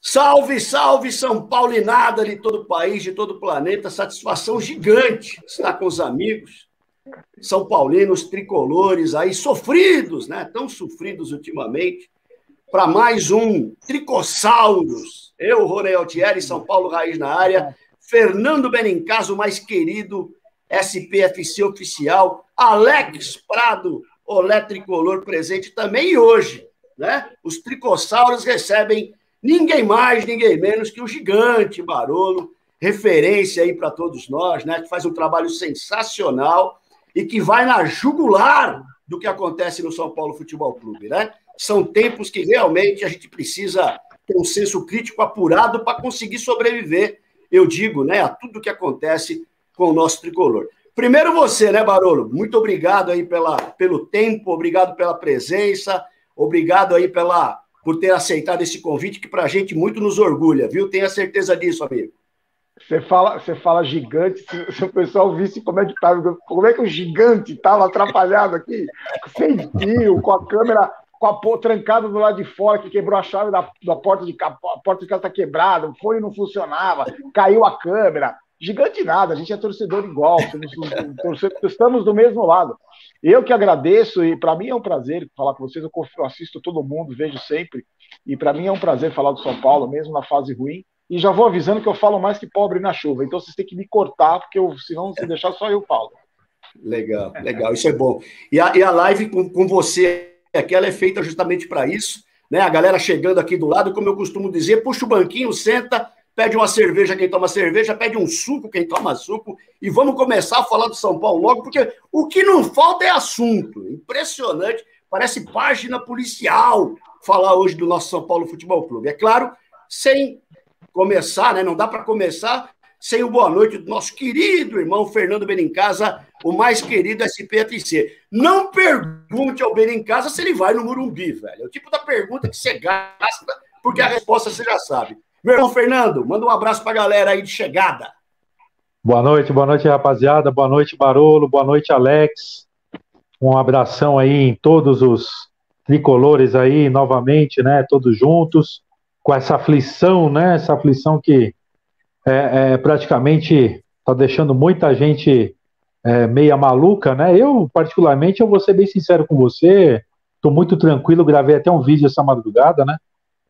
Salve, salve, São Paulinada de todo o país, de todo o planeta. Satisfação gigante estar com os amigos são paulinos, tricolores aí, sofridos, né? Tão sofridos ultimamente, para mais um Tricossauros. Eu, Rony Altieri, São Paulo Raiz na área, Fernando Benincasa, o mais querido SPFC oficial, Alex Prado, Olé Tricolor presente também, e hoje, né? Os Tricossauros recebem ninguém mais, ninguém menos que o gigante Barolo, referência aí para todos nós, né? Que faz um trabalho sensacional e que vai na jugular do que acontece no São Paulo Futebol Clube, né? São tempos que realmente a gente precisa ter um senso crítico apurado para conseguir sobreviver, eu digo, né, a tudo que acontece com o nosso tricolor. Primeiro você, né, Barolo? Muito obrigado aí pelo tempo, obrigado pela presença, obrigado aí por ter aceitado esse convite, que para a gente muito nos orgulha, viu? Tenha certeza disso, amigo. Você fala gigante, se o pessoal visse como é que o gigante estava atrapalhado aqui, sem fio, com a câmera trancada do lado de fora, que quebrou a chave da porta de casa, a porta de casa está quebrada, o fone não funcionava, caiu a câmera. Gigante nada, a gente é torcedor igual, estamos do mesmo lado. Eu que agradeço, e para mim é um prazer falar com vocês, eu assisto todo mundo, vejo sempre, e para mim é um prazer falar do São Paulo, mesmo na fase ruim. E já vou avisando que eu falo mais que pobre na chuva. Então vocês têm que me cortar, porque senão, se deixar, só eu falo. Legal, legal. Isso é bom. E a live com você aqui, ela é feita justamente para isso, né? A galera chegando aqui do lado, como eu costumo dizer, puxa o banquinho, senta, pede uma cerveja quem toma cerveja, pede um suco quem toma suco, e vamos começar a falar do São Paulo logo, porque o que não falta é assunto. Impressionante. Parece página policial falar hoje do nosso São Paulo Futebol Clube. É claro, sem começar, né? Não dá para começar sem o boa noite do nosso querido irmão Fernando Benincasa, o mais querido SPFC. Não pergunte ao Benincasa se ele vai no Morumbi, velho. É o tipo da pergunta que você gasta, porque a resposta você já sabe. Meu irmão Fernando, manda um abraço para a galera aí de chegada. Boa noite, rapaziada. Boa noite, Barolo. Boa noite, Alex. Um abração aí em todos os tricolores aí, novamente, né? Todos juntos, com essa aflição, né? Essa aflição que praticamente está deixando muita gente meia maluca, né? Eu, particularmente, eu vou ser bem sincero com você, estou muito tranquilo, gravei até um vídeo essa madrugada, né?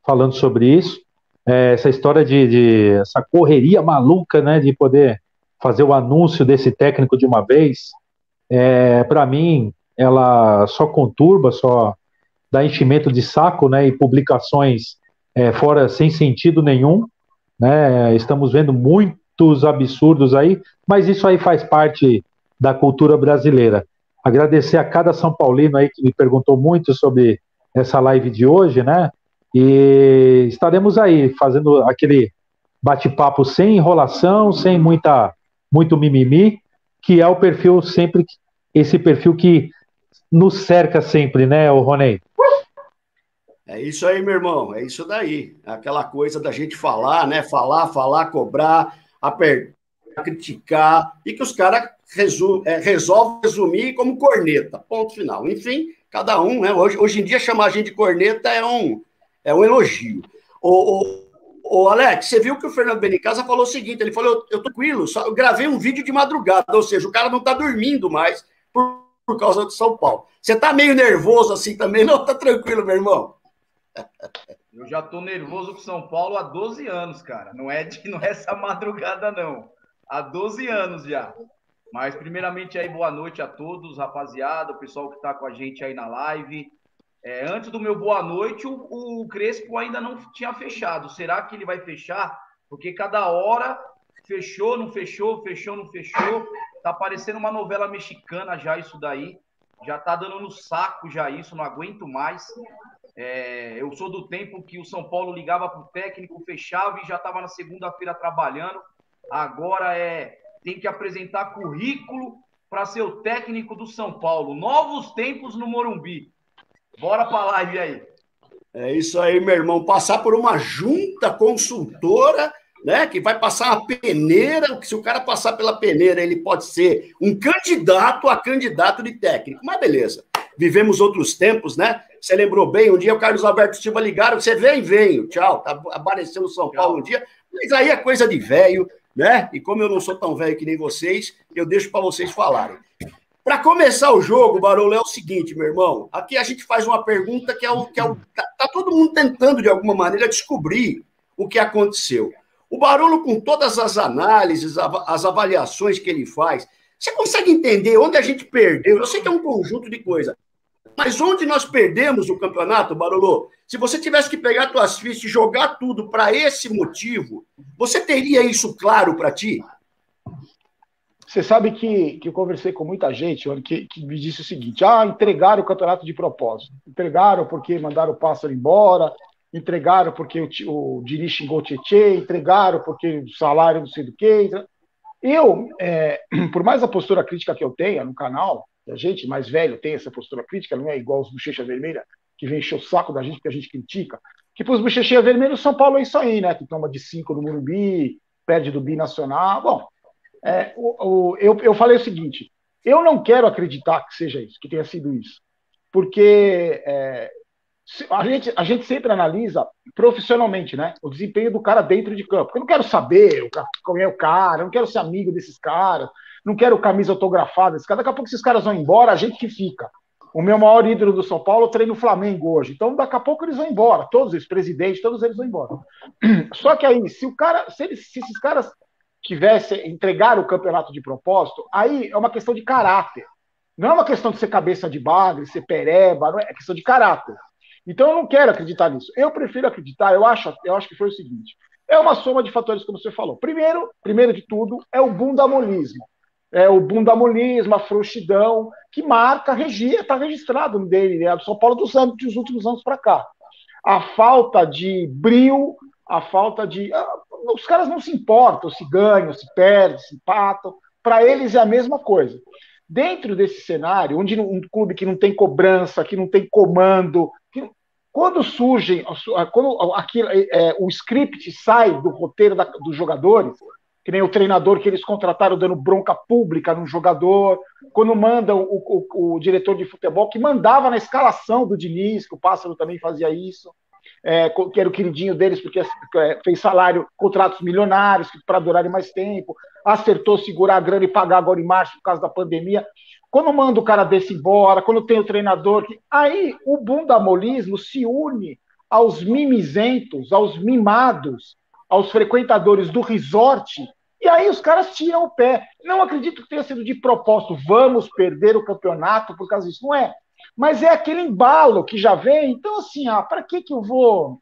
Falando sobre isso, essa história essa correria maluca, né? De poder fazer o anúncio desse técnico de uma vez, para mim, ela só conturba, só dá enchimento de saco, né? E publicações fora sem sentido nenhum, né? Estamos vendo muitos absurdos aí, mas isso aí faz parte da cultura brasileira. Agradecer a cada São Paulino aí que me perguntou muito sobre essa live de hoje, né? E estaremos aí fazendo aquele bate-papo sem enrolação, sem muito mimimi, que é o perfil sempre, esse perfil que nos cerca sempre, né, o Rony? É isso aí, meu irmão, é isso daí. Aquela coisa da gente falar, né? Falar, cobrar, apertar, criticar, e que os caras resolvem resumir como corneta, ponto final. Enfim, cada um, né? Hoje em dia, chamar a gente de corneta é um elogio. Ô, Alex, você viu que o Fernando Benincasa falou o seguinte, ele falou, eu tô tranquilo, eu gravei um vídeo de madrugada, ou seja, o cara não tá dormindo mais por causa do São Paulo. Você tá meio nervoso assim também? Não, tá tranquilo, meu irmão? Eu já tô nervoso com São Paulo há 12 anos, cara. Não é essa madrugada, não. Há 12 anos já. Mas, primeiramente, aí, boa noite a todos, rapaziada, o pessoal que tá com a gente aí na live. Antes do meu boa noite, o Crespo ainda não tinha fechado. Será que ele vai fechar? Porque cada hora fechou, não fechou, fechou, não fechou. Tá parecendo uma novela mexicana já isso daí. Já tá dando no saco já isso, não aguento mais. Eu sou do tempo que o São Paulo ligava para o técnico, fechava e já estava na segunda-feira trabalhando. Agora tem que apresentar currículo para ser o técnico do São Paulo. Novos tempos no Morumbi. Bora para a live aí. É isso aí, meu irmão. Passar por uma junta consultora, né, que vai passar uma peneira. Se o cara passar pela peneira, ele pode ser um candidato a candidato de técnico. Mas beleza. vivemos outros tempos, né? Você lembrou bem, um dia o Carlos Alberto Silva ligaram, você vem, venho, tchau, apareceu no São Paulo um dia, mas aí é coisa de velho, né? E como eu não sou tão velho que nem vocês, eu deixo para vocês falarem. Para começar o jogo, Barolo, é o seguinte, meu irmão, aqui a gente faz uma pergunta tá todo mundo tentando, de alguma maneira, descobrir o que aconteceu. O Barolo, com todas as análises, as avaliações que ele faz, você consegue entender onde a gente perdeu? Eu sei que é um conjunto de coisas, mas onde nós perdemos o campeonato, Barolo? Se você tivesse que pegar suas fichas e jogar tudo para esse motivo, você teria isso claro para ti? Você sabe que eu conversei com muita gente que me disse o seguinte: entregaram o campeonato de propósito. Entregaram porque mandaram o Pássaro embora, entregaram porque o Diniz xingou o Tietê, entregaram porque o salário não sei do que. Eu, por mais a postura crítica que eu tenha no canal, a gente mais velho tem essa postura crítica, não é igual os Bochecha Vermelha, que vem encher o saco da gente porque a gente critica, que para os Bochecha Vermelha o São Paulo é isso aí, né? Que toma de 5 no Morumbi, perde do Binacional. Bom, eu falei o seguinte: eu não quero acreditar que seja isso, que tenha sido isso, porque a gente sempre analisa profissionalmente, né, o desempenho do cara dentro de campo. Eu não quero saber como é o cara, eu não quero ser amigo desses caras, não quero camisa autografada desses caras. Daqui a pouco esses caras vão embora, a gente que fica. O meu maior ídolo do São Paulo treina o Flamengo hoje, então daqui a pouco eles vão embora, todos eles, presidentes, todos eles vão embora. Só que aí, se esses caras entregar o campeonato de propósito, aí é uma questão de caráter. Não é uma questão de ser cabeça de bagre, ser pereba, não é questão de caráter. Então eu não quero acreditar nisso. Eu prefiro acreditar, eu acho que foi o seguinte: é uma soma de fatores, como você falou. Primeiro de tudo, é o bundamolismo. É o bundamolismo, a frouxidão, que está registrado dele, né, do São Paulo dos últimos anos para cá. A falta de brio, a falta de... Os caras não se importam se ganham, se perdem, se empatam. Para eles é a mesma coisa. Dentro desse cenário, onde um clube que não tem cobrança, que não tem comando, quando o script sai do roteiro dos jogadores, que nem o treinador que eles contrataram dando bronca pública no jogador, quando mandam o diretor de futebol, que mandava na escalação do Diniz, que o Pássaro também fazia isso, que era o queridinho deles, porque fez contratos milionários para durarem mais tempo, acertou segurar a grana e pagar agora em março por causa da pandemia. Quando manda o cara desse embora, quando tem o treinador... Aí o bundamolismo se une aos mimizentos, aos mimados, aos frequentadores do resort, e aí os caras tiram o pé. Não acredito que tenha sido de propósito, vamos perder o campeonato por causa disso. Não é. Mas é aquele embalo que já vem. Então, assim, para que eu vou...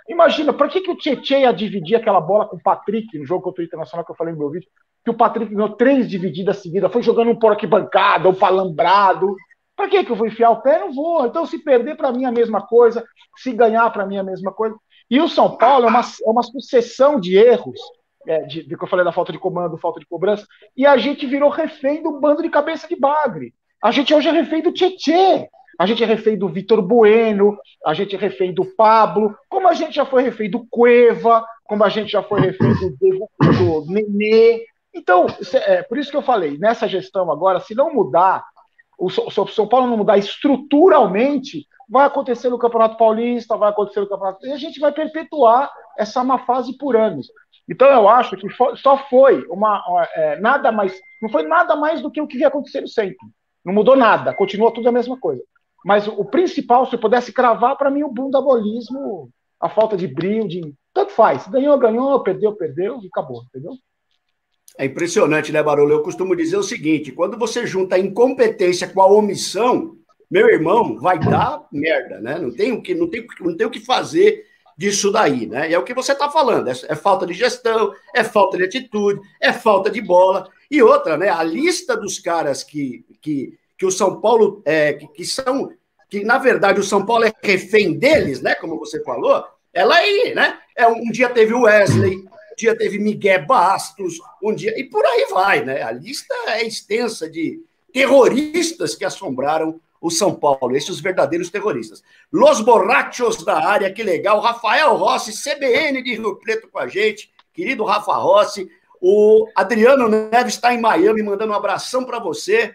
Imagina, para que o Tietê ia dividir aquela bola com o Patrick no jogo contra o Internacional, que eu falei no meu vídeo, que o Patrick ganhou 3 divididas seguidas, foi jogando um por arquibancada, um palambrado. Para que eu vou enfiar o pé? Não vou. Então, se perder, para mim é a mesma coisa. Se ganhar, para mim é a mesma coisa. E o São Paulo é uma sucessão de erros, de que eu falei da falta de comando, falta de cobrança, e a gente virou refém do bando de cabeça de bagre. A gente hoje é refém do Tietê. A gente é refém do Vitor Bueno, a gente é refém do Pablo, como a gente já foi refém do Cueva, como a gente já foi refém do Nenê. Então, por isso que eu falei, nessa gestão agora, se não mudar, o São Paulo não mudar estruturalmente, vai acontecer no Campeonato Paulista, vai acontecer no Campeonato... E a gente vai perpetuar essa má fase por anos. Então, eu acho que só foi nada mais... Não foi nada mais do que o que vinha acontecendo sempre. Não mudou nada, continua tudo a mesma coisa. Mas o principal, se eu pudesse cravar, para mim, o bundabolismo, a falta de brilho, tanto faz. Ganhou, perdeu, e acabou, entendeu? É impressionante, né, Barolo? Eu costumo dizer o seguinte: quando você junta a incompetência com a omissão, meu irmão, vai dar merda, né? Não tem o que fazer disso daí, né? E é o que você está falando, é falta de gestão, é falta de atitude, é falta de bola. E outra, né? A lista dos caras que o São Paulo, que na verdade o São Paulo é refém deles, né? Como você falou, ela aí, né? Um dia teve o Wesley, um dia teve Miguel Bastos, um dia... E por aí vai, né? A lista é extensa de terroristas que assombraram o São Paulo, esses verdadeiros terroristas. Los Borrachos da área, que legal. Rafael Rossi, CBN de Rio Preto com a gente, querido Rafa Rossi. O Adriano Neves está em Miami, mandando um abração para você.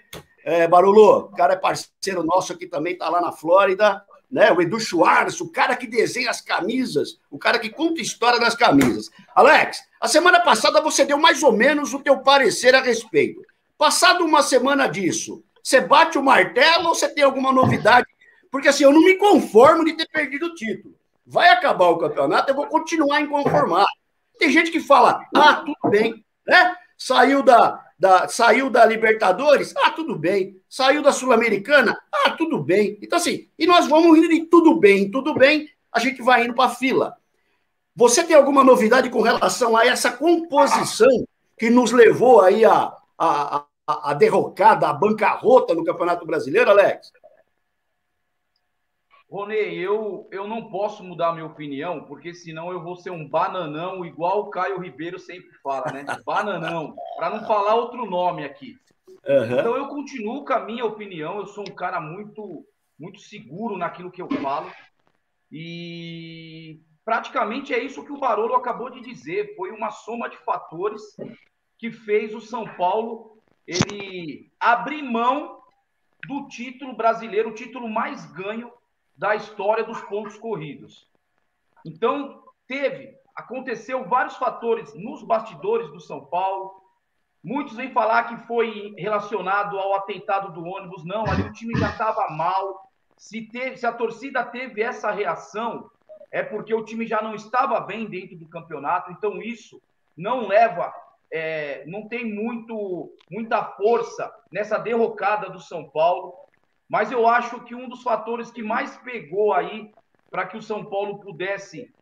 Barulô, o cara é parceiro nosso aqui também, está lá na Flórida, né? O Edu Schwartz, o cara que desenha as camisas, o cara que conta a história das camisas. Alex, a semana passada você deu mais ou menos o teu parecer a respeito. Passado uma semana disso, você bate o martelo ou você tem alguma novidade? Porque assim, eu não me conformo de ter perdido o título. Vai acabar o campeonato, eu vou continuar inconformado. Tem gente que fala, tudo bem, né? Saiu da Libertadores, tudo bem. Saiu da Sul-Americana, tudo bem. Então assim, e nós vamos indo de tudo bem, a gente vai indo para a fila. Você tem alguma novidade com relação a essa composição que nos levou aí a derrocada, a bancarrota no Campeonato Brasileiro, Alex? Ronei, eu não posso mudar a minha opinião, porque senão eu vou ser um bananão, igual o Caio Ribeiro sempre fala, né? Bananão, para não falar outro nome aqui. Uhum. Então eu continuo com a minha opinião, eu sou um cara muito, muito seguro naquilo que eu falo, e praticamente é isso que o Barolo acabou de dizer, foi uma soma de fatores que fez o São Paulo ele abrir mão do título brasileiro, o título mais ganho da história dos pontos corridos. Então, aconteceu vários fatores nos bastidores do São Paulo. Muitos vêm falar que foi relacionado ao atentado do ônibus. Não, ali o time já estava mal. Se a torcida teve essa reação, é porque o time já não estava bem dentro do campeonato. Então, isso não leva, não tem muita força nessa derrocada do São Paulo. Mas eu acho que um dos fatores que mais pegou aí para que o São Paulo pudesse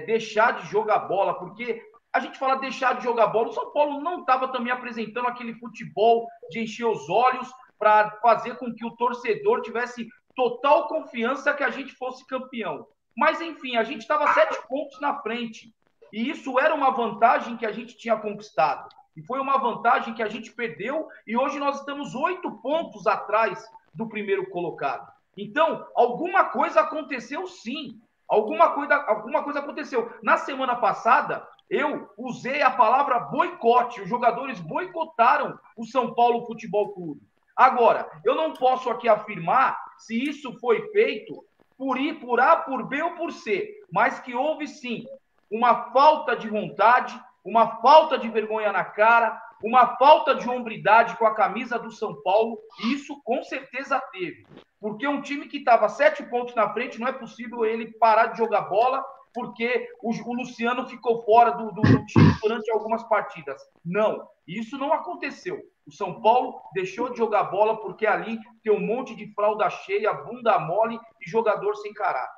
deixar de jogar bola, porque a gente fala deixar de jogar bola, o São Paulo não estava também apresentando aquele futebol de encher os olhos para fazer com que o torcedor tivesse total confiança que a gente fosse campeão. Mas, enfim, a gente estava 7 pontos na frente. E isso era uma vantagem que a gente tinha conquistado. E foi uma vantagem que a gente perdeu e hoje nós estamos 8 pontos atrás do primeiro colocado. Então, alguma coisa aconteceu sim. Alguma coisa aconteceu. Na semana passada, eu usei a palavra boicote. Os jogadores boicotaram o São Paulo Futebol Clube. Agora, eu não posso aqui afirmar se isso foi feito por A, por B ou por C, mas que houve sim uma falta de vontade, uma falta de vergonha na cara, uma falta de hombridade com a camisa do São Paulo, e isso com certeza teve. Porque um time que estava 7 pontos na frente, não é possível ele parar de jogar bola porque o Luciano ficou fora do time durante algumas partidas. Não, isso não aconteceu. O São Paulo deixou de jogar bola porque ali tem um monte de fralda cheia, bunda mole e jogador sem caráter.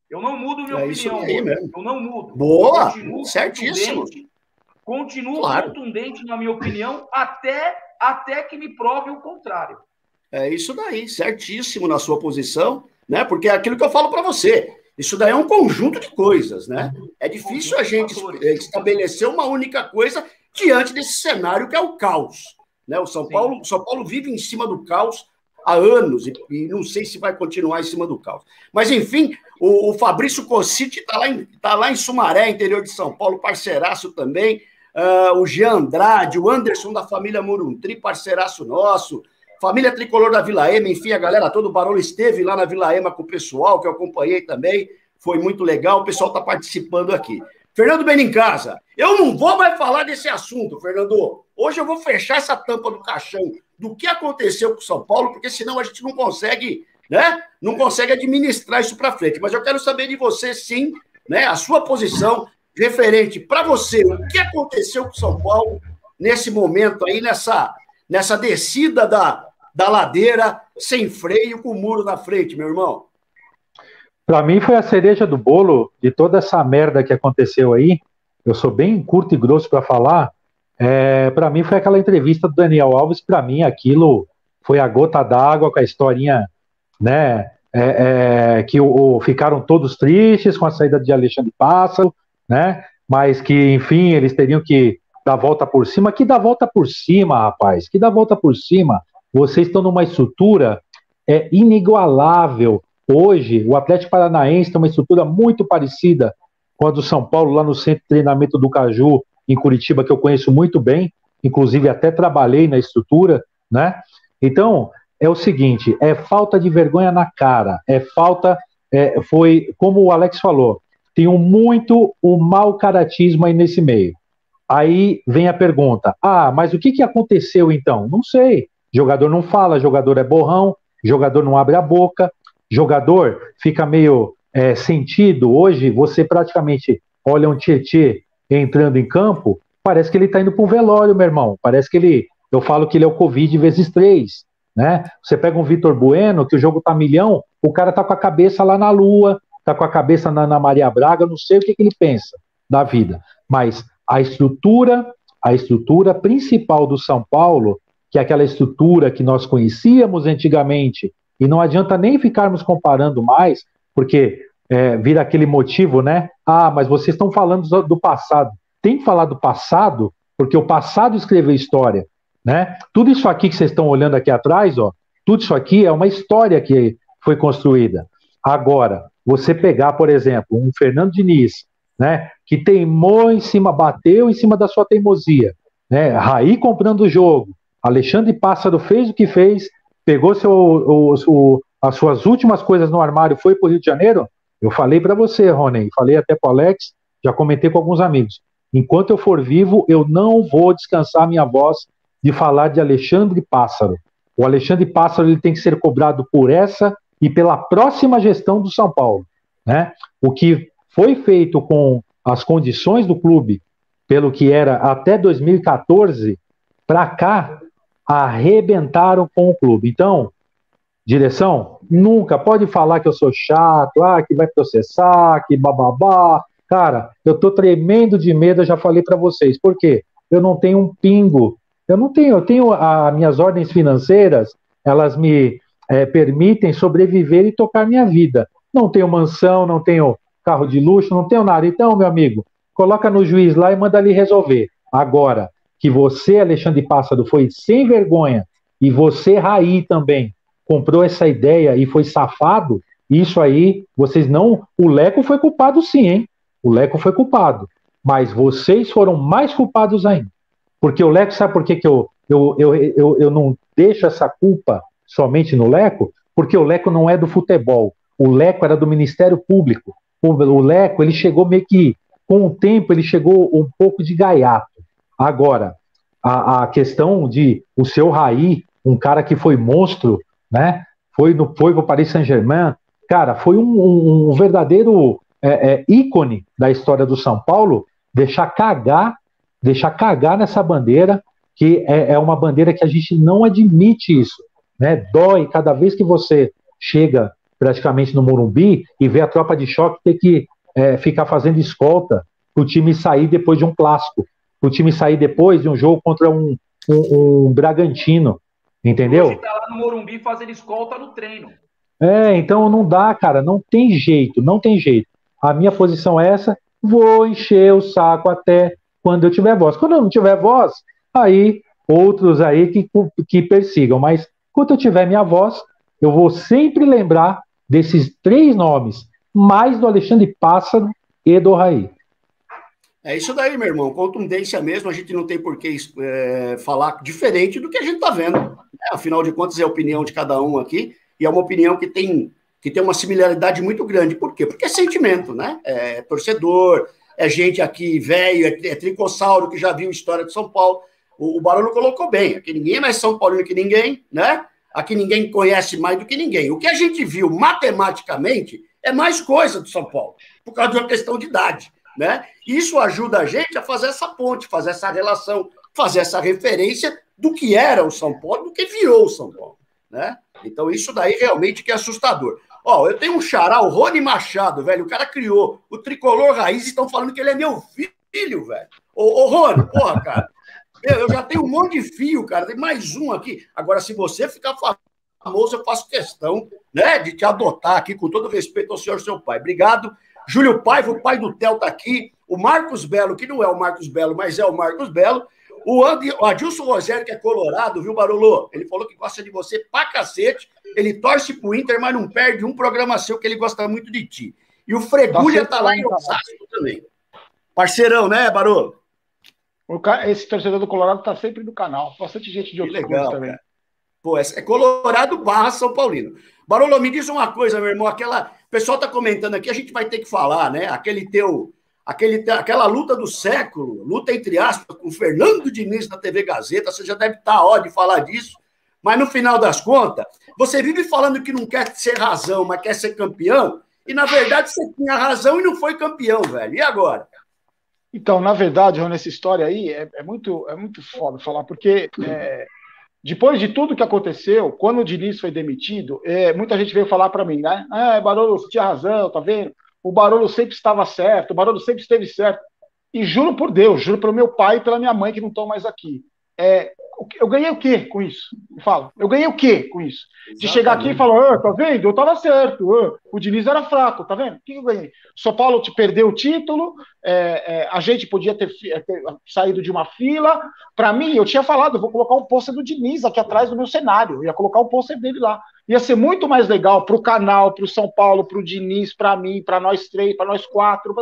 Eu não mudo minha opinião. Eu não mudo. Boa, certíssimo. Continuo contundente na minha opinião até que me prove o contrário. É isso daí, certíssimo na sua posição, né? Porque é aquilo que eu falo para você. Isso daí é um conjunto de coisas, né? É difícil a gente estabelecer uma única coisa diante desse cenário que é o caos, né? O São Paulo vive em cima do caos há anos e não sei se vai continuar em cima do caos. Mas, enfim, o Fabrício Cossiti tá lá em Sumaré, interior de São Paulo, parceiraço também. O Jean Andrade, o Anderson da família Muruntri, parceiraço nosso. Família Tricolor da Vila Ema, enfim, a galera toda, o Barolo esteve lá na Vila Ema com o pessoal, que eu acompanhei também, foi muito legal, o pessoal está participando aqui. Fernando Benincasa, eu não vou mais falar desse assunto, Fernando. Hoje eu vou fechar essa tampa do caixão do que aconteceu com o São Paulo, porque senão a gente não consegue, né? Não consegue administrar isso para frente. Mas eu quero saber de você, sim, né? A sua posição referente para você, o que aconteceu com o São Paulo nesse momento aí, nessa descida da ladeira sem freio, com o muro na frente, meu irmão? Para mim foi a cereja do bolo de toda essa merda que aconteceu aí. Eu sou bem curto e grosso para falar. Para mim foi aquela entrevista do Daniel Alves. Para mim aquilo foi a gota d'água com a historinha, né? Que ficaram todos tristes com a saída de Alexandre Pássaro, né? Mas que, enfim, eles teriam que dar volta por cima. Que dá volta por cima, rapaz? Que dá volta por cima? Vocês estão numa estrutura inigualável. Hoje, o Atlético Paranaense tem uma estrutura muito parecida com a do São Paulo, lá no Centro de Treinamento do Caju, em Curitiba, que eu conheço muito bem, inclusive até trabalhei na estrutura, né? Então, é o seguinte, é falta de vergonha na cara, foi, como o Alex falou, tem muito o mau caratismo aí nesse meio. Aí vem a pergunta, mas o que aconteceu então? Não sei, jogador não fala, jogador é borrão, jogador não abre a boca, jogador fica meio sentido. Hoje você praticamente olha um Tietê entrando em campo, parece que ele está indo para um velório, meu irmão, parece que eu falo que ele é o Covid vezes 3, né? Você pega um Vitor Bueno, que o jogo tá milhão, o cara tá com a cabeça lá na Lua, tá com a cabeça na Maria Braga, não sei o que ele pensa da vida, mas a estrutura principal do São Paulo, que é aquela estrutura que nós conhecíamos antigamente, e não adianta nem ficarmos comparando mais, porque vira aquele motivo, né? Mas vocês estão falando do passado. Tem que falar do passado, porque o passado escreveu história, né? Tudo isso aqui que vocês estão olhando aqui atrás, ó, tudo isso aqui é uma história que foi construída. Agora, você pegar, por exemplo, um Fernando Diniz, né, que teimou em cima, bateu em cima da sua teimosia, né? Raí comprando o jogo, Alexandre Pássaro fez o que fez, pegou as suas últimas coisas no armário, foi para o Rio de Janeiro. Eu falei para você, Rony, falei até para o Alex, já comentei com alguns amigos. Enquanto eu for vivo, eu não vou descansar minha voz de falar de Alexandre Pássaro. O Alexandre Pássaro ele tem que ser cobrado por essa e pela próxima gestão do São Paulo, né? O que foi feito com as condições do clube, pelo que era até 2014, para cá, arrebentaram com o clube. Então, direção, nunca pode falar que eu sou chato, que vai processar, que bababá. Cara, eu tô tremendo de medo, eu já falei para vocês. Por quê? Eu não tenho um pingo. Eu tenho as minhas ordens financeiras, elas me permitem sobreviver e tocar minha vida. Não tenho mansão, não tenho carro de luxo, não tenho nada. Então, meu amigo, coloca no juiz lá e manda ele resolver. Agora, que você, Alexandre Pássaro, foi sem vergonha, e você, Raí, também, comprou essa ideia e foi safado, isso aí, vocês não... O Leco foi culpado sim, hein? O Leco foi culpado. Mas vocês foram mais culpados ainda. Porque o Leco, sabe por que eu não deixo essa culpa somente no Leco? Porque o Leco não é do futebol. O Leco era do Ministério Público. O Leco, ele chegou meio que, com o tempo, ele chegou um pouco de gaiato. Agora, a questão de o seu Raí, um cara que foi monstro, né? Foi para o Paris Saint-Germain, cara, foi um verdadeiro ícone da história do São Paulo, deixar cagar nessa bandeira, que é uma bandeira que a gente não admite isso, né? Dói cada vez que você chega praticamente no Morumbi e vê a tropa de choque ter que ficar fazendo escolta para o time sair depois de um clássico, para o time sair depois de um jogo contra um Bragantino, entendeu? Hoje tá lá no Morumbi fazendo escolta no treino. Então não dá, cara, não tem jeito. A minha posição é essa, vou encher o saco até quando eu tiver voz. Quando eu não tiver voz, aí outros aí que persigam, mas quando eu tiver minha voz, eu vou sempre lembrar desses 3 nomes, mais do Alexandre Pássaro e do Raí. É isso daí, meu irmão, contundência mesmo, a gente não tem por que falar diferente do que a gente está vendo. Afinal de contas, é a opinião de cada um aqui, e é uma opinião que tem uma similaridade muito grande. Por quê? Porque é sentimento, né? É torcedor, é gente aqui velho, é tricossauro que já viu a história de São Paulo. O Barolo colocou bem, aqui ninguém é mais São Paulino que ninguém, né? Aqui ninguém conhece mais do que ninguém. O que a gente viu matematicamente é mais coisa do São Paulo, por causa de uma questão de idade, né? Isso ajuda a gente a fazer essa ponte, fazer essa relação, fazer essa referência do que era o São Paulo, do que virou o São Paulo, né? Então isso daí realmente que é assustador. Eu tenho um xará, o Rony Machado, velho, o cara criou o Tricolor Raiz e estão falando que ele é meu filho, velho. Ô Rony, porra, cara, eu já tenho um monte de fio, cara, tem mais um aqui. Agora, se você ficar famoso, eu faço questão, né, de te adotar aqui, com todo respeito ao senhor, seu pai. Obrigado. Júlio Paiva, o pai do Theo, tá aqui. O Marcos Belo, que não é o Marcos Belo, mas é o Marcos Belo. O Adilson Rogério, que é colorado, viu, Barolo? Ele falou que gosta de você pra cacete. Ele torce pro Inter, mas não perde um programa seu, que ele gosta muito de ti. E o Fregulha tá lá em Osasco também. Parceirão, né, Barolo? Esse torcedor do Colorado tá sempre no canal. Bastante gente de outros clubes também. Cara. Pô, é Colorado barra São Paulino. Barolo, me diz uma coisa, meu irmão, o pessoal está comentando aqui, a gente vai ter que falar, né? Aquela luta do século, luta entre aspas, com o Fernando Diniz na TV Gazeta, você já deve estar ó de falar disso, mas no final das contas, você vive falando que não quer ser razão, mas quer ser campeão, e na verdade você tinha razão e não foi campeão, velho. E agora? Então, na verdade, Rony, essa história aí é muito foda falar, porque depois de tudo que aconteceu, quando o Diniz foi demitido, muita gente veio falar para mim, né? Barolo, você tinha razão, tá vendo? O Barolo sempre estava certo, o Barolo sempre esteve certo. E juro por Deus, juro pelo meu pai e pela minha mãe que não estão mais aqui. Eu ganhei o quê com isso? Me fala. Eu ganhei o quê com isso? De chegar aqui e falar, tá vendo? Eu tava certo. O Diniz era fraco, tá vendo? O que eu ganhei? O São Paulo perdeu o título, a gente podia ter saído de uma fila. Para mim, eu tinha falado, eu vou colocar um pôster do Diniz aqui atrás do meu cenário. Eu ia colocar um pôster dele lá. Ia ser muito mais legal pro canal, pro São Paulo, pro Diniz, para mim, para nós três, para nós quatro.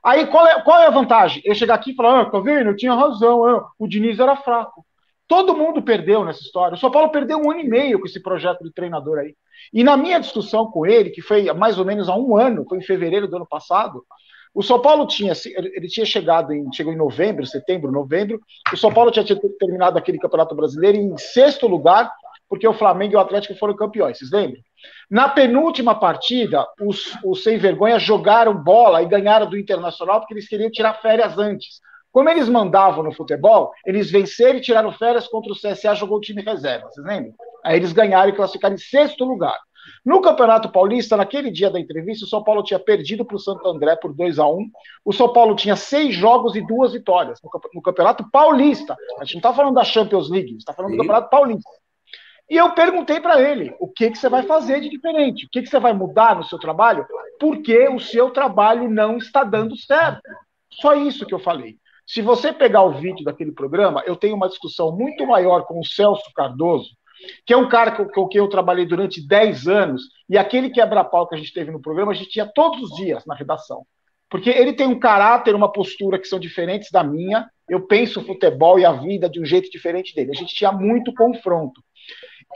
Aí, qual é a vantagem? Eu chegar aqui e falar, tá vendo? Eu tinha razão, o Diniz era fraco. Todo mundo perdeu nessa história. O São Paulo perdeu 1 ano e meio com esse projeto de treinador aí. E na minha discussão com ele, que foi mais ou menos há 1 ano, foi em fevereiro do ano passado, o São Paulo tinha chegou em novembro, setembro, novembro, o São Paulo tinha terminado aquele Campeonato Brasileiro em 6º lugar, porque o Flamengo e o Atlético foram campeões, vocês lembram? Na penúltima partida, os sem vergonha jogaram bola e ganharam do Internacional porque eles queriam tirar férias antes. Como eles mandavam no futebol, eles venceram e tiraram férias contra o CSA, jogou o time reserva, vocês lembram? Aí eles ganharam e classificaram em 6º lugar. No Campeonato Paulista, naquele dia da entrevista, o São Paulo tinha perdido para o Santo André por 2-1. O São Paulo tinha 6 jogos e 2 vitórias no Campeonato Paulista. A gente não está falando da Champions League, a gente está falando do Campeonato Paulista. E eu perguntei para ele, o que você vai fazer de diferente? O que você vai mudar no seu trabalho? Porque o seu trabalho não está dando certo. Só isso que eu falei. Se você pegar o vídeo daquele programa, eu tenho uma discussão muito maior com o Celso Cardoso, que é um cara com quem eu trabalhei durante 10 anos, e aquele quebra-pau que a gente teve no programa, a gente tinha todos os dias na redação. Porque ele tem um caráter, uma postura que são diferentes da minha, eu penso o futebol e a vida de um jeito diferente dele. A gente tinha muito confronto.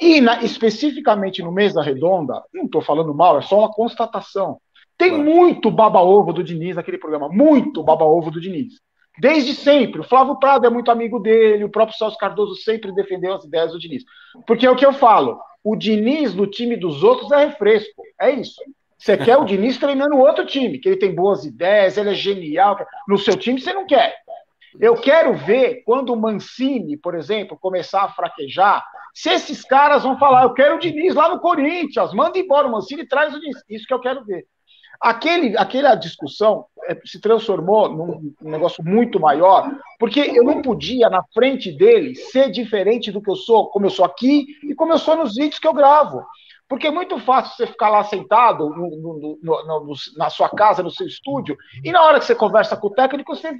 E especificamente no Mesa Redonda, não estou falando mal, é só uma constatação. Tem muito baba-ovo do Diniz naquele programa, muito baba-ovo do Diniz. Desde sempre. O Flávio Prado é muito amigo dele, o próprio Celso Cardoso sempre defendeu as ideias do Diniz. Porque é o que eu falo, o Diniz no time dos outros é refresco, é isso. Você quer o Diniz treinando outro time, que ele tem boas ideias, ele é genial. No seu time você não quer. Eu quero ver quando o Mancini, por exemplo, começar a fraquejar, se esses caras vão falar, eu quero o Diniz lá no Corinthians, manda embora o Mancini e traz o Diniz. Isso que eu quero ver. Aquela discussão se transformou num negócio muito maior, porque eu não podia, na frente dele, ser diferente do que eu sou, como eu sou aqui e como eu sou nos vídeos que eu gravo. Porque é muito fácil você ficar lá sentado na sua casa, no seu estúdio, e na hora que você conversa com o técnico, você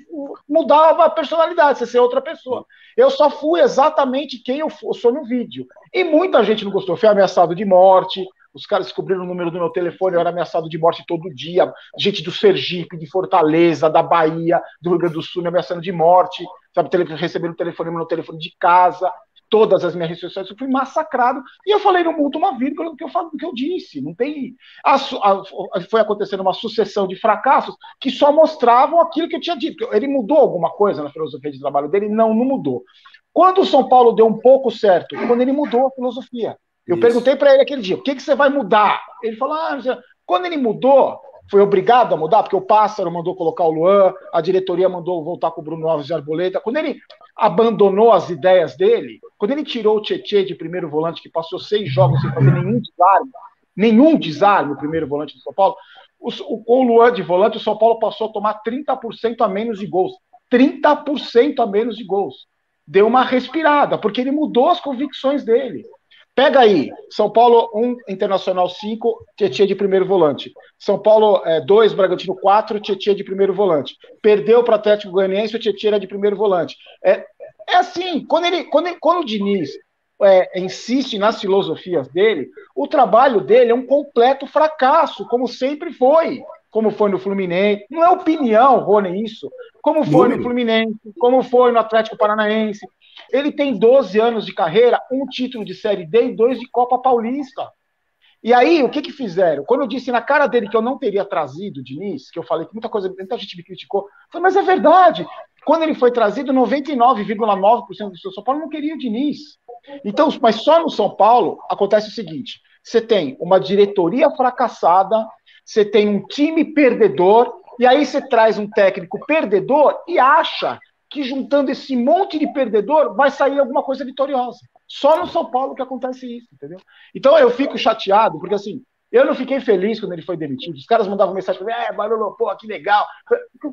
mudava a personalidade, você ser outra pessoa. Eu só fui exatamente quem eu sou no vídeo. E muita gente não gostou. Eu fui ameaçado de morte, os caras descobriram o número do meu telefone, eu era ameaçado de morte todo dia. Gente do Sergipe, de Fortaleza, da Bahia, do Rio Grande do Sul, me ameaçando de morte, sabe, recebendo o telefone no telefone de casa. Todas as minhas redes sociais, eu fui massacrado, e eu falei, não muda uma vírgula do que eu disse, não tem... Foi acontecendo uma sucessão de fracassos que só mostravam aquilo que eu tinha dito. Ele mudou alguma coisa na filosofia de trabalho dele? Não mudou. Quando o São Paulo deu um pouco certo, quando ele mudou a filosofia, eu perguntei para ele aquele dia, o que você vai mudar? Ele falou, quando ele mudou, foi obrigado a mudar, porque o Pássaro mandou colocar o Luan, a diretoria mandou voltar com o Bruno Alves de Arboleda. Quando ele abandonou as ideias dele, quando ele tirou o Tietê de primeiro volante, que passou 6 jogos sem fazer nenhum desarme, o primeiro volante do São Paulo, com o Luan de volante, o São Paulo passou a tomar 30% a menos de gols. 30% a menos de gols. Deu uma respirada, porque ele mudou as convicções dele. Pega aí, São Paulo 1, Internacional 5, Tietê de primeiro volante. São Paulo 2, Bragantino 4, Tietê de primeiro volante. Perdeu para o Atlético Goianiense, o Tietê era de primeiro volante. É assim, quando o Diniz insiste nas filosofias dele, o trabalho dele é um completo fracasso, como sempre foi. como foi no Fluminense. Não é opinião, Rony, isso. Como foi no Fluminense, como foi no Atlético Paranaense. Ele tem 12 anos de carreira, 1 título de Série D e 2 de Copa Paulista. E aí, o que fizeram? Quando eu disse na cara dele que eu não teria trazido o Diniz, que eu falei que muita gente me criticou, eu falei, mas é verdade. Quando ele foi trazido, 99,9% do São Paulo não queria o Diniz. Então, mas só no São Paulo acontece o seguinte, você tem uma diretoria fracassada, você tem um time perdedor, e aí você traz um técnico perdedor e acha que juntando esse monte de perdedor vai sair alguma coisa vitoriosa. Só no São Paulo que acontece isso, entendeu? Então eu fico chateado, porque assim, eu não fiquei feliz quando ele foi demitido. Os caras mandavam mensagem para mim, Barolo, pô, que legal.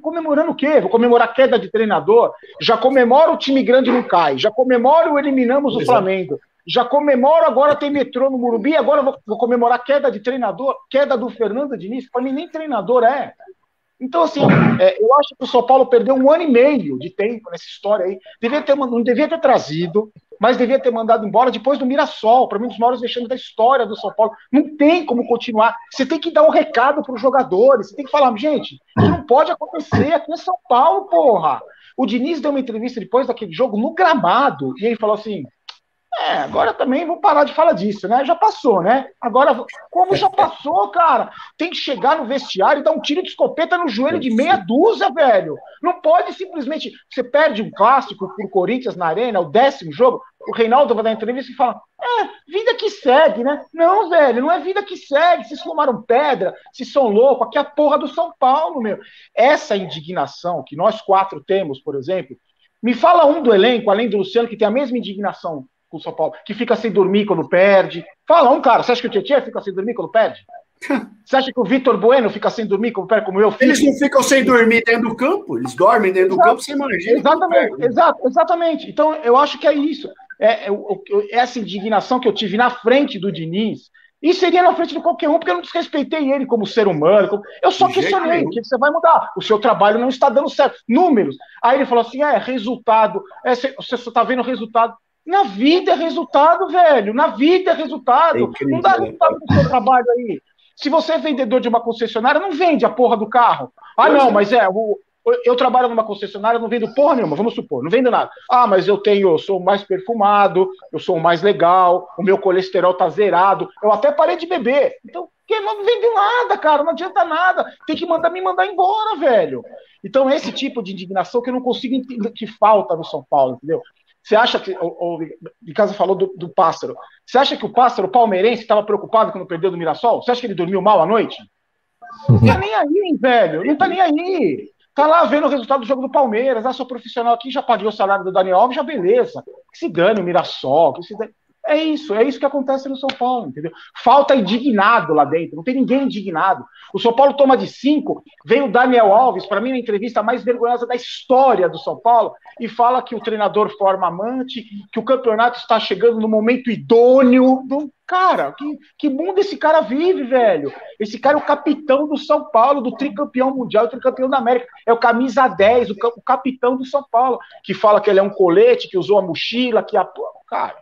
Comemorando o quê? Vou comemorar a queda de treinador? Já comemoro o time grande não cai, já comemoro eliminamos o Flamengo, já comemoro agora tem metrô no Morumbi, agora vou comemorar a queda de treinador, queda do Fernando Diniz, para mim nem treinador é. Então, assim, eu acho que o São Paulo perdeu 1 ano e meio de tempo nessa história aí. Não devia ter trazido, mas devia ter mandado embora depois do Mirassol, para mim, um dos maiores vexames da história do São Paulo. Não tem como continuar. Você tem que dar um recado para os jogadores. Você tem que falar, gente, isso não pode acontecer aqui em São Paulo, porra. O Diniz deu uma entrevista depois daquele jogo no gramado, e ele falou assim, agora também vamos parar de falar disso, né? Já passou, né? Agora, como já passou, cara? Tem que chegar no vestiário e dar um tiro de escopeta no joelho de meia dúzia, velho. Não pode simplesmente... Você perde um clássico pro Corinthians na Arena, o 10º jogo, o Reinaldo vai dar entrevista e fala, vida que segue, né? Não, velho, não é vida que segue. Vocês fumaram pedra, vocês são loucos. Aqui é a porra do São Paulo, meu. Essa indignação que nós 4 temos, por exemplo, me fala um do elenco, além do Luciano, que tem a mesma indignação com o São Paulo, que fica sem dormir quando perde. Fala um, cara, você acha que o Tietchan fica sem dormir quando perde? Você acha que o Vitor Bueno fica sem dormir quando perde, como eu fico? Eles não ficam sem dormir dentro do campo, eles dormem dentro do campo sem imagina. Exatamente. Então, eu acho que é isso. Essa indignação que eu tive na frente do Diniz, e seria na frente de qualquer um, porque eu não desrespeitei ele como ser humano. Eu só questionei, o que você vai mudar? O seu trabalho não está dando certo. Números. Aí ele falou assim, resultado, você só está vendo o resultado. Na vida é resultado, velho. Na vida é resultado. Incrível, não dá resultado no seu trabalho aí. Se você é vendedor de uma concessionária, não vende a porra do carro. Não, mas eu trabalho numa concessionária, não vendo porra nenhuma, vamos supor, não vendo nada. Mas eu sou mais perfumado, eu sou mais legal, o meu colesterol tá zerado, eu até parei de beber. Então, não vende nada, cara, não adianta nada. Tem que me mandar embora, velho. Então, esse tipo de indignação que eu não consigo entender que falta no São Paulo, entendeu? Você acha que, o Casa falou do Pássaro, você acha que o Pássaro palmeirense estava preocupado quando perdeu do Mirassol? Você acha que ele dormiu mal à noite? Não tá nem aí, velho, não tá nem aí. Tá lá vendo o resultado do jogo do Palmeiras, sou profissional aqui, já paguei o salário do Daniel Alves, já beleza. Que se dane o Mirassol, que se dane... É isso que acontece no São Paulo, entendeu? Falta indignado lá dentro, não tem ninguém indignado. O São Paulo toma de 5, vem o Daniel Alves, para mim, na entrevista mais vergonhosa da história do São Paulo, e fala que o treinador forma amante, que o campeonato está chegando no momento idôneo. Cara, que mundo esse cara vive, velho? Esse cara é o capitão do São Paulo, do tricampeão mundial, tricampeão da América. É o camisa 10, o capitão do São Paulo, que fala que ele é um colete, que usou a mochila, que a... Cara,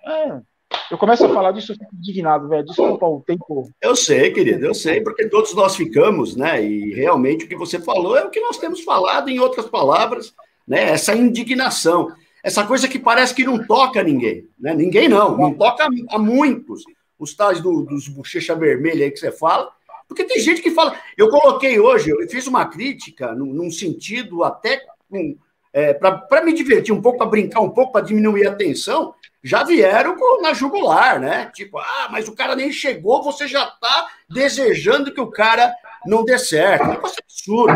eu começo a falar disso, eu fico indignado, velho. Desculpa o tempo. Eu sei, querido, eu sei, porque todos nós ficamos, né? E realmente o que você falou é o que nós temos falado, em outras palavras, né? Essa indignação, essa coisa que parece que não toca ninguém, né? Ninguém não toca a muitos, os tais dos bochecha vermelha aí que você fala, porque tem gente que fala. Eu coloquei hoje, eu fiz uma crítica num sentido até para me divertir um pouco, para brincar um pouco, para diminuir a tensão. Já vieram na jugular, né? Tipo, mas o cara nem chegou, você já tá desejando que o cara não dê certo. É um negócio absurdo.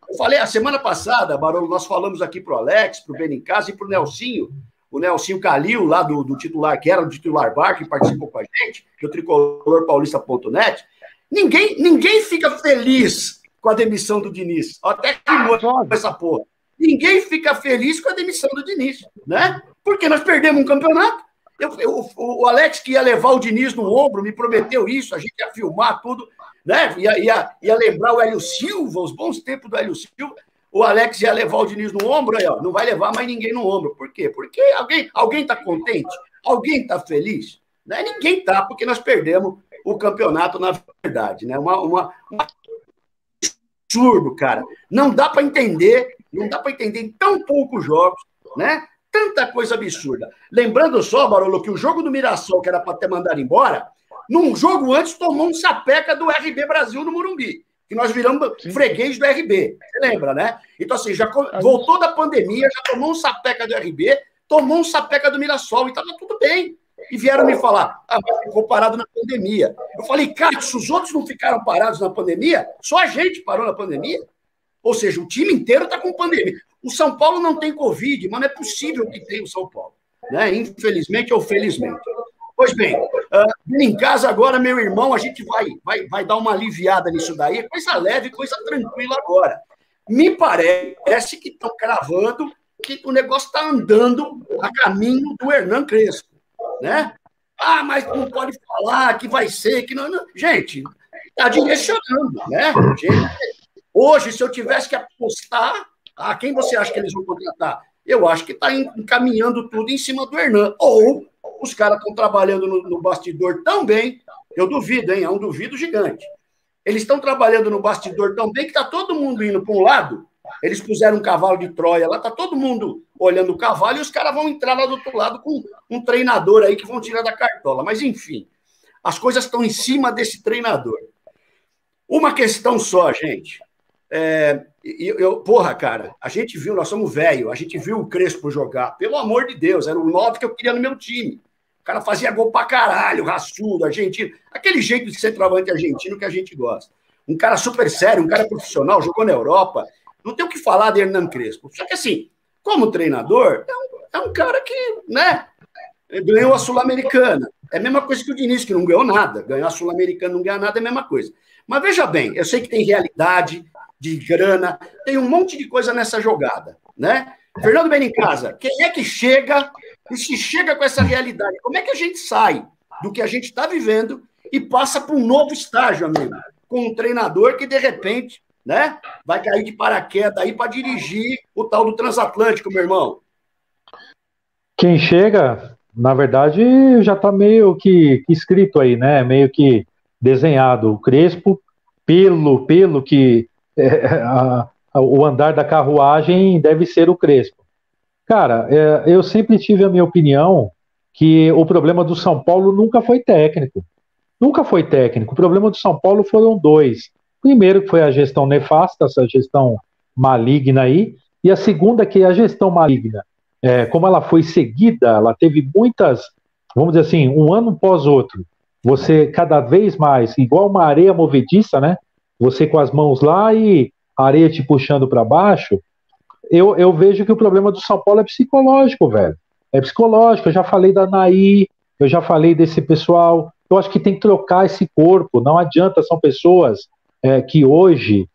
Eu falei, a semana passada, Barolo, nós falamos aqui pro Alex, pro Benincasa e pro Nelsinho, o Nelsinho Calil, lá do titular, que era do titular bar, que participou com a gente, que é o tricolorpaulista.net. Ninguém fica feliz com a demissão do Diniz. Até que essa porra. Ninguém fica feliz com a demissão do Diniz, né? Porque nós perdemos um campeonato. O Alex, que ia levar o Diniz no ombro, me prometeu isso, a gente ia filmar tudo, né? Ia lembrar o Hélio Silva, os bons tempos do Hélio Silva. O Alex ia levar o Diniz no ombro, aí, não vai levar mais ninguém no ombro. Por quê? Porque alguém está contente? Alguém está feliz? Né? Ninguém está, porque nós perdemos o campeonato, na verdade, né? Uma absurdo, cara. Não dá para entender em tão poucos jogos, né? Tanta coisa absurda. Lembrando só, Barolo, que o jogo do Mirassol, que era para ter mandado embora, num jogo antes tomou um sapeca do RB Brasil no Morumbi, que nós viramos freguês do RB. Você lembra, né? Então, assim, já voltou da pandemia, já tomou um sapeca do RB, tomou um sapeca do Mirassol, e estava tudo bem. E vieram me falar, mas ficou parado na pandemia. Eu falei, cara, se os outros não ficaram parados na pandemia, só a gente parou na pandemia. Ou seja, o time inteiro está com pandemia. O São Paulo não tem Covid, mas não é possível que tenha o São Paulo, né? Infelizmente ou felizmente. Pois bem, em casa agora, meu irmão, a gente vai dar uma aliviada nisso daí, coisa leve, coisa tranquila agora. Me parece que estão cravando que o negócio está andando a caminho do Hernan Crespo, né? Mas não pode falar que vai ser, que não. Gente, está direcionando, né? Hoje, se eu tivesse que apostar, quem você acha que eles vão contratar? Eu acho que está encaminhando tudo em cima do Hernan. Ou os caras estão trabalhando no bastidor tão bem, eu duvido, hein? É um duvido gigante. Eles estão trabalhando no bastidor tão bem que está todo mundo indo para um lado. Eles puseram um cavalo de Troia lá, está todo mundo olhando o cavalo e os caras vão entrar lá do outro lado com um treinador aí que vão tirar da cartola. Mas, enfim, as coisas estão em cima desse treinador. Uma questão só, gente. Porra, cara, a gente viu, nós somos velho, a gente viu o Crespo jogar, pelo amor de Deus, era o 9 que eu queria no meu time. O cara fazia gol pra caralho, raçudo, argentino, aquele jeito de centroavante argentino que a gente gosta. Um cara super sério, um cara profissional, jogou na Europa, não tem o que falar de Hernan Crespo. Só que assim, como treinador, é um cara que, né, ganhou a Sul-Americana. É a mesma coisa que o Diniz, que não ganhou nada. Ganhar a Sul-Americana, não ganhar nada, é a mesma coisa. Mas veja bem, eu sei que tem realidade de grana, tem um monte de coisa nessa jogada, né? Fernando Benincasa, quem é que chega e se chega com essa realidade? Como é que a gente sai do que a gente está vivendo e passa para um novo estágio, amigo? Com um treinador que, de repente, né, vai cair de paraquedas aí para dirigir o tal do Transatlântico, meu irmão. Quem chega, na verdade, já está meio que escrito aí, né? Meio que desenhado. O Crespo, pelo que o andar da carruagem deve ser o Crespo. Cara, eu sempre tive a minha opinião que o problema do São Paulo nunca foi técnico. Nunca foi técnico. O problema do São Paulo foram dois. Primeiro, que foi a gestão nefasta, essa gestão maligna aí, e a segunda, que é a gestão maligna. Como ela foi seguida, ela teve muitas, vamos dizer assim, um ano após outro, você cada vez mais, igual uma areia movediça, né? Você com as mãos lá e a areia te puxando para baixo. Eu vejo que o problema do São Paulo é psicológico, velho. É psicológico. Eu já falei da Naí, eu já falei desse pessoal. Eu acho que tem que trocar esse corpo. Não adianta, são pessoas que hoje,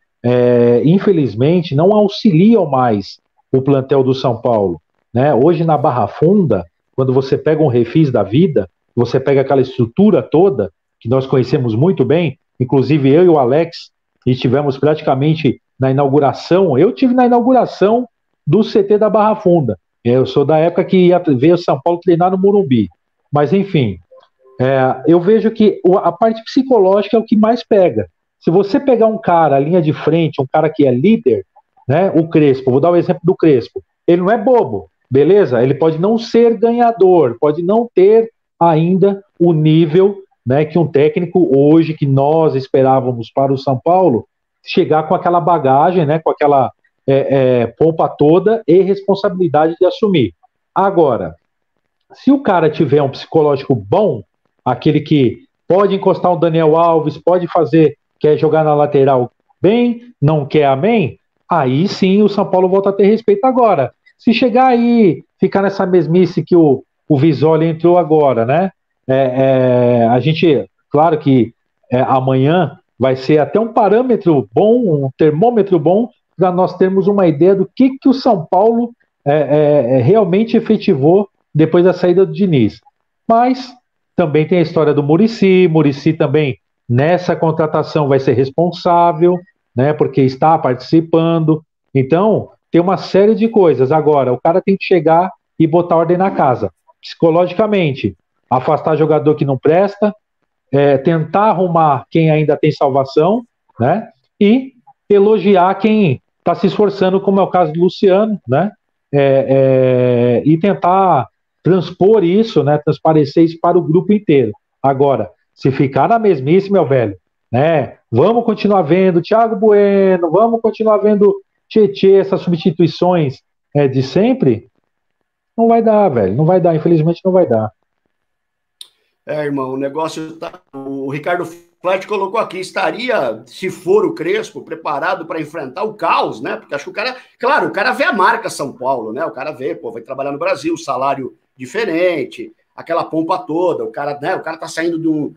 infelizmente, não auxiliam mais o plantel do São Paulo, né? Hoje, na Barra Funda, quando você pega um Refis da vida, você pega aquela estrutura toda, que nós conhecemos muito bem, inclusive eu e o Alex, estivemos praticamente na inauguração, eu tive na inauguração do CT da Barra Funda. Eu sou da época que ia ver o São Paulo treinar no Morumbi. Mas, enfim, eu vejo que a parte psicológica é o que mais pega. Se você pegar um cara, a linha de frente, um cara que é líder, né, o Crespo, vou dar o exemplo do Crespo, ele não é bobo, beleza? Ele pode não ser ganhador, pode não ter ainda o nível, né, que um técnico hoje, que nós esperávamos para o São Paulo, chegar com aquela bagagem, né, com aquela pompa toda e responsabilidade de assumir. Agora, se o cara tiver um psicológico bom, aquele que pode encostar um Daniel Alves, pode fazer, quer jogar na lateral bem, não quer amém, aí sim o São Paulo volta a ter respeito. Agora, se chegar aí, ficar nessa mesmice que o Visoli entrou agora, né? A gente, claro que amanhã vai ser até um parâmetro bom, um termômetro bom, para nós termos uma ideia do que o São Paulo realmente efetivou depois da saída do Diniz. Mas também tem a história do Muricy também nessa contratação vai ser responsável, né, porque está participando. Então, tem uma série de coisas. Agora, o cara tem que chegar e botar ordem na casa, psicologicamente, afastar jogador que não presta, tentar arrumar quem ainda tem salvação, né, e elogiar quem está se esforçando, como é o caso do Luciano, né? E tentar transpor isso, né? Transparecer isso para o grupo inteiro. Agora, se ficar na mesmice, meu velho, né? Vamos continuar vendo Thiago Bueno, vamos continuar vendo Tietê, essas substituições de sempre, não vai dar, velho. Não vai dar, infelizmente não vai dar. Irmão, o negócio tá. O Ricardo Flight colocou aqui, estaria, se for o Crespo, preparado para enfrentar o caos, né? Porque acho que o cara, claro, o cara vê a marca São Paulo, né? O cara vê, pô, vai trabalhar no Brasil, salário diferente, aquela pompa toda, o cara, né? O cara tá saindo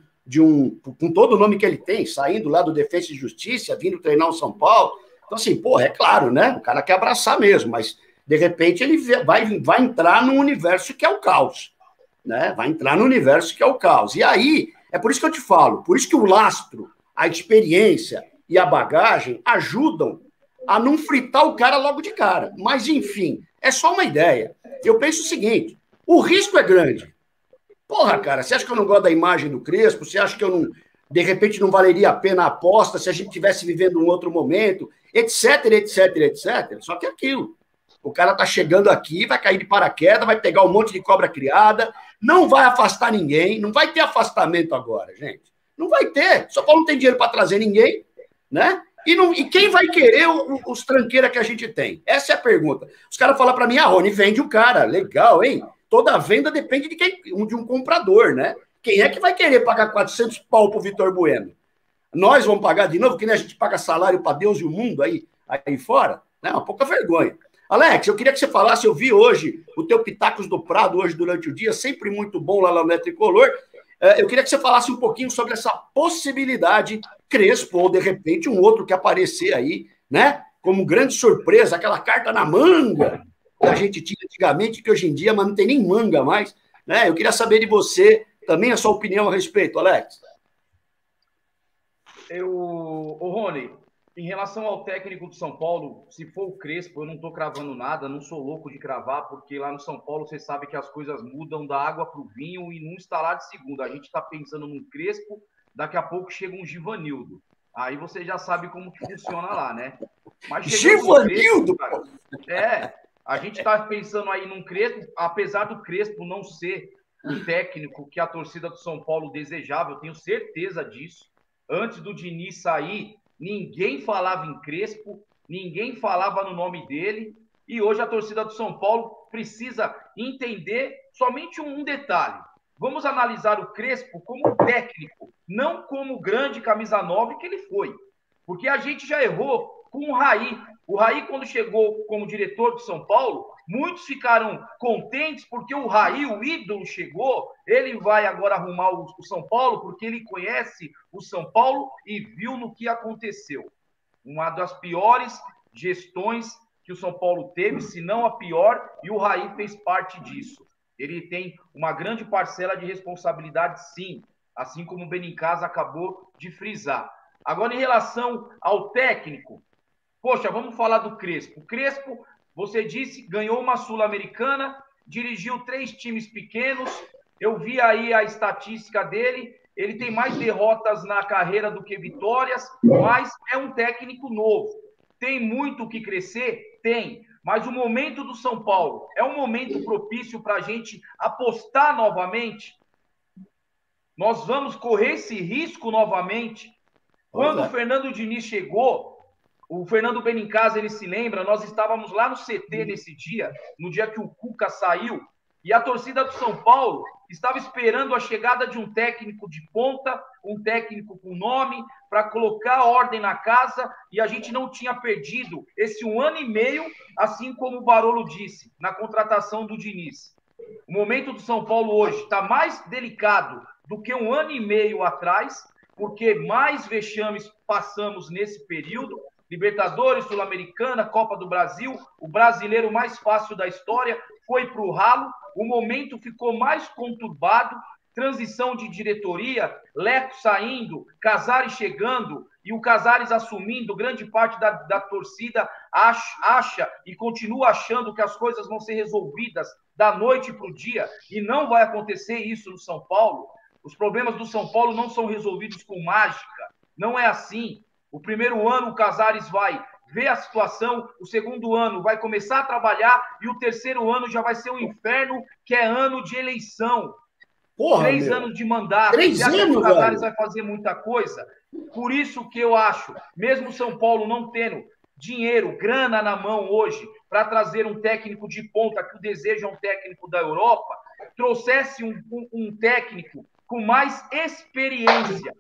com todo o nome que ele tem, saindo lá do Defensa e Justiça, vindo treinar o São Paulo. Então, assim, pô, é claro, né? O cara quer abraçar mesmo, mas de repente ele vai entrar num universo que é o caos. Né? Vai entrar no universo que é o caos. E aí, é por isso que eu te falo, por isso que o lastro, a experiência e a bagagem ajudam a não fritar o cara logo de cara. Mas, enfim, é só uma ideia. Eu penso o seguinte, o risco é grande. Porra, cara, você acha que eu não gosto da imagem do Crespo? Você acha que eu não, de repente, não valeria a pena a aposta se a gente estivesse vivendo um outro momento, etc, etc, etc. Só que é aquilo. O cara tá chegando aqui, vai cair de paraquedas, vai pegar um monte de cobra criada, não vai afastar ninguém, não vai ter afastamento agora, gente. Não vai ter. São Paulo não tem dinheiro para trazer ninguém, né? E quem vai querer os tranqueiras que a gente tem? Essa é a pergunta. Os caras falam para mim, Rony, vende o cara. Legal, hein? Toda venda depende de um comprador, né? Quem é que vai querer pagar 400 pau pro Vitor Bueno? Nós vamos pagar de novo, que nem a gente paga salário para Deus e o mundo aí fora? Né? Uma pouca vergonha. Alex, eu queria que você falasse, eu vi hoje o teu Pitacos do Prado hoje durante o dia, sempre muito bom lá no Tricolor. Eu queria que você falasse um pouquinho sobre essa possibilidade Crespo, ou de repente um outro que aparecer aí, né? Como grande surpresa, aquela carta na manga que a gente tinha antigamente, que hoje em dia, mas não tem nem manga mais, né? Eu queria saber de você também a sua opinião a respeito, Alex. Rony, em relação ao técnico do São Paulo, se for o Crespo, eu não estou cravando nada, não sou louco de cravar, porque lá no São Paulo você sabe que as coisas mudam da água para o vinho e num estalar de segundo. A gente está pensando num Crespo, daqui a pouco chega um Givanildo. Aí você já sabe como que funciona lá, né? Mas Givanildo? A gente está pensando aí num Crespo, apesar do Crespo não ser o técnico que a torcida do São Paulo desejava, eu tenho certeza disso. Antes do Diniz sair, ninguém falava em Crespo, ninguém falava no nome dele, e hoje a torcida do São Paulo precisa entender somente um detalhe. Vamos analisar o Crespo como técnico, não como grande camisa 9 que ele foi. Porque a gente já errou com o Raí. O Raí, quando chegou como diretor do São Paulo, muitos ficaram contentes porque o Raí, o ídolo, chegou. Ele vai agora arrumar o São Paulo porque ele conhece o São Paulo e viu no que aconteceu. Uma das piores gestões que o São Paulo teve, se não a pior, e o Raí fez parte disso. Ele tem uma grande parcela de responsabilidade, sim, assim como o Benincasa acabou de frisar. Agora, em relação ao técnico, poxa, vamos falar do Crespo. O Crespo, você disse, ganhou uma Sul-Americana, dirigiu 3 times pequenos. Eu vi aí a estatística dele. Ele tem mais derrotas na carreira do que vitórias, mas é um técnico novo. Tem muito o que crescer? Tem. Mas o momento do São Paulo é um momento propício para a gente apostar novamente? Nós vamos correr esse risco novamente? Quando o Fernando Diniz chegou, o Fernando Benincasa, ele se lembra, nós estávamos lá no CT nesse dia, no dia que o Cuca saiu, e a torcida do São Paulo estava esperando a chegada de um técnico de ponta, um técnico com nome, para colocar ordem na casa, e a gente não tinha perdido esse 1 ano e meio, assim como o Barolo disse, na contratação do Diniz. O momento do São Paulo hoje está mais delicado do que 1 ano e meio atrás, porque mais vexames passamos nesse período, Libertadores, Sul-Americana, Copa do Brasil, o brasileiro mais fácil da história, foi para o ralo, o momento ficou mais conturbado, transição de diretoria, Leco saindo, Casares chegando, e o Casares assumindo, grande parte da torcida acha e continua achando que as coisas vão ser resolvidas da noite para o dia, e não vai acontecer isso no São Paulo. Os problemas do São Paulo não são resolvidos com mágica, não é assim. O primeiro ano o Casares vai ver a situação, o segundo ano vai começar a trabalhar e o terceiro ano já vai ser um inferno, que é ano de eleição. Porra, 3 meu. anos de mandato. 3 Você acha que anos, o Casares velho? vai fazer muita coisa? Por isso que eu acho, mesmo o São Paulo não tendo dinheiro, grana na mão hoje, para trazer um técnico de ponta, que o desejo é um técnico da Europa, trouxesse um técnico com mais experiência,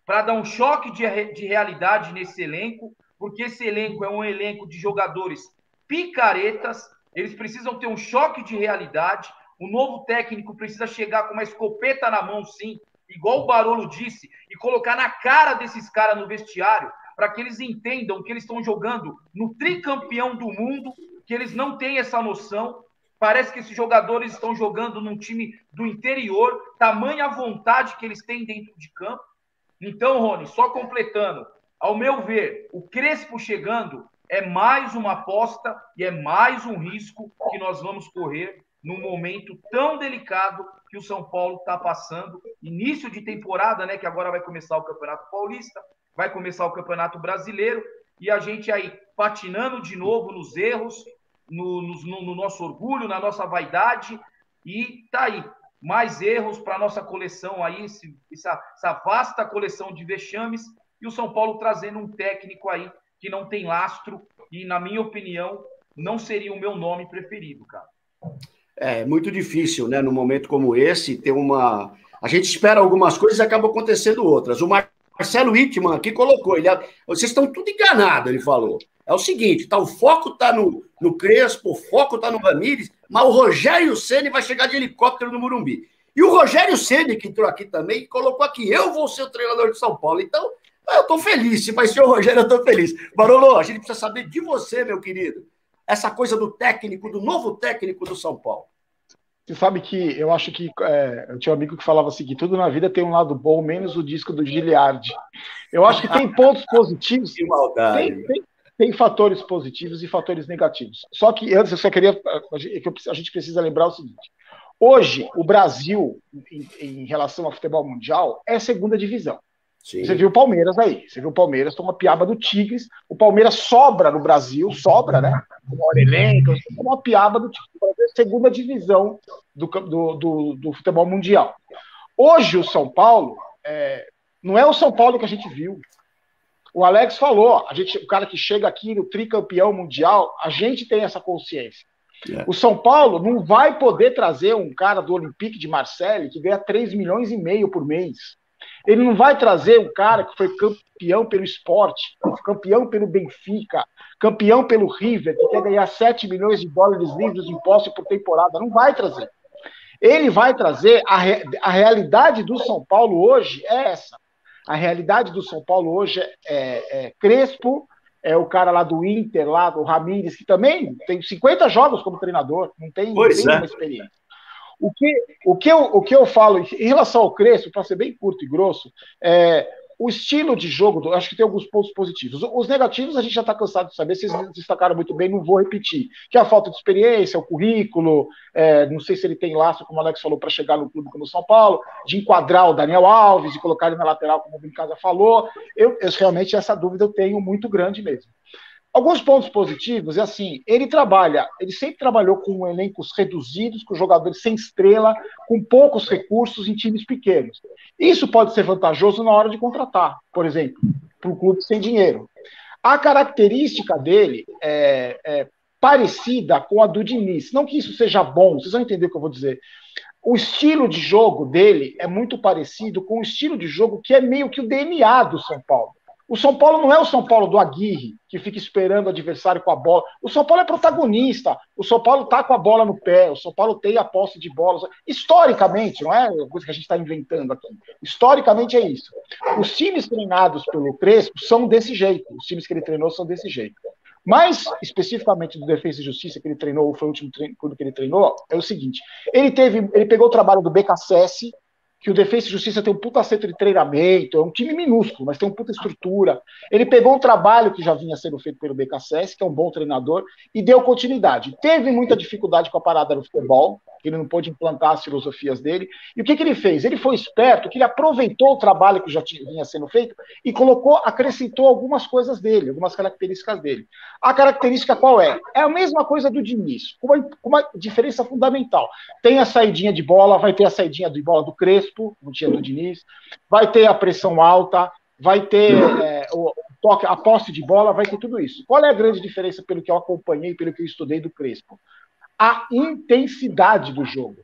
para dar um choque de realidade nesse elenco, porque esse elenco é um elenco de jogadores picaretas, eles precisam ter um choque de realidade, o novo técnico precisa chegar com uma escopeta na mão, sim, igual o Barolo disse, e colocar na cara desses caras no vestiário, para que eles entendam que eles estão jogando no tricampeão do mundo, que eles não têm essa noção. Parece que esses jogadores estão jogando num time do interior, tamanha vontade que eles têm dentro de campo. Então, Rony, só completando, ao meu ver, o Crespo chegando é mais uma aposta e é mais um risco que nós vamos correr num momento tão delicado que o São Paulo está passando. Início de temporada, né? Que agora vai começar o Campeonato Paulista, vai começar o Campeonato Brasileiro, e a gente aí patinando de novo nos erros, no nosso orgulho, na nossa vaidade, e tá aí. Mais erros para a nossa coleção aí, essa vasta coleção de vexames, e o São Paulo trazendo um técnico aí que não tem lastro, e, na minha opinião, não seria o meu nome preferido, cara. É muito difícil, né, num momento como esse, ter uma... A gente espera algumas coisas e acabam acontecendo outras. O Marcelo Wittmann aqui colocou, vocês estão tudo enganados, ele falou. É o seguinte, o foco está no Crespo, o foco está no Ramírez, mas o Rogério Ceni vai chegar de helicóptero no Morumbi. E o Rogério Ceni, que entrou aqui também, colocou aqui, eu vou ser o treinador de São Paulo. Então, eu estou feliz, se vai ser o Rogério, eu estou feliz. Barolo, a gente precisa saber de você, meu querido, essa coisa do técnico, do novo técnico do São Paulo. Você sabe que eu acho que eu tinha um amigo que falava assim, que tudo na vida tem um lado bom, menos o disco do Giliardi. Eu acho que tem pontos positivos, Que maldade. Tem fatores positivos e fatores negativos. Só que antes eu só queria... A gente precisa lembrar o seguinte. Hoje, o Brasil, em relação ao futebol mundial, é segunda divisão. Sim. Você viu o Palmeiras aí. Você viu o Palmeiras, toma piaba do Tigres. O Palmeiras sobra no Brasil, sobra, né? O elenco, toma uma piaba do Tigres. Segunda divisão do futebol mundial. Hoje, o São Paulo não é o São Paulo que a gente viu. O Alex falou, o cara que chega aqui no tricampeão mundial, a gente tem essa consciência. O São Paulo não vai poder trazer um cara do Olympique de Marseille que ganha 3,5 milhões por mês. Ele não vai trazer um cara que foi campeão pelo Sport, campeão pelo Benfica, campeão pelo River, que quer ganhar 7 milhões de dólares livres de impostos por temporada. Não vai trazer. Ele vai trazer a realidade do São Paulo hoje é essa. A realidade do São Paulo hoje é Crespo, é o cara lá do Inter, lá do Ramírez, que também tem 50 jogos como treinador, não tem uma experiência. O que eu falo em relação ao Crespo, para ser bem curto e grosso, o estilo de jogo, acho que tem alguns pontos positivos. Os negativos a gente já está cansado de saber, vocês destacaram muito bem, não vou repetir. Que é a falta de experiência, o currículo, não sei se ele tem laço, como o Alex falou, para chegar no clube como o São Paulo, de enquadrar o Daniel Alves, de colocar ele na lateral, como o Brincasa falou. Eu realmente essa dúvida eu tenho muito grande mesmo. Alguns pontos positivos é assim, ele sempre trabalhou com elencos reduzidos, com jogadores sem estrela, com poucos recursos em times pequenos. Isso pode ser vantajoso na hora de contratar, por exemplo, para um clube sem dinheiro. A característica dele é parecida com a do Diniz. Não que isso seja bom, vocês vão entender o que eu vou dizer. O estilo de jogo dele é muito parecido com o estilo de jogo que é meio que o DNA do São Paulo. O São Paulo não é o São Paulo do Aguirre, que fica esperando o adversário com a bola. O São Paulo é protagonista. O São Paulo está com a bola no pé. O São Paulo tem a posse de bola. Historicamente, não é coisa que a gente está inventando aqui. Historicamente é isso. Os times treinados pelo Crespo são desse jeito. Os times que ele treinou são desse jeito. Mas, especificamente do Defesa e Justiça, que ele treinou, foi o último clube que ele treinou, é o seguinte. Ele pegou o trabalho do BKSS, que o Defensa e Justiça tem um puta centro de treinamento, é um time minúsculo, mas tem uma puta estrutura. Ele pegou um trabalho que já vinha sendo feito pelo BKSS, que é um bom treinador, e deu continuidade. Teve muita dificuldade com a parada no futebol, ele não pôde implantar as filosofias dele. E o que ele fez? Ele foi esperto, que ele aproveitou o trabalho que já vinha sendo feito e acrescentou algumas coisas dele, algumas características dele. A característica qual é? É a mesma coisa do Diniz, com uma diferença fundamental. Tem a saidinha de bola, vai ter a saidinha de bola do Crespo, no dia do Diniz, vai ter a pressão alta, vai ter o toque, a posse de bola, vai ter tudo isso. Qual é a grande diferença pelo que eu acompanhei, pelo que eu estudei do Crespo? A intensidade do jogo.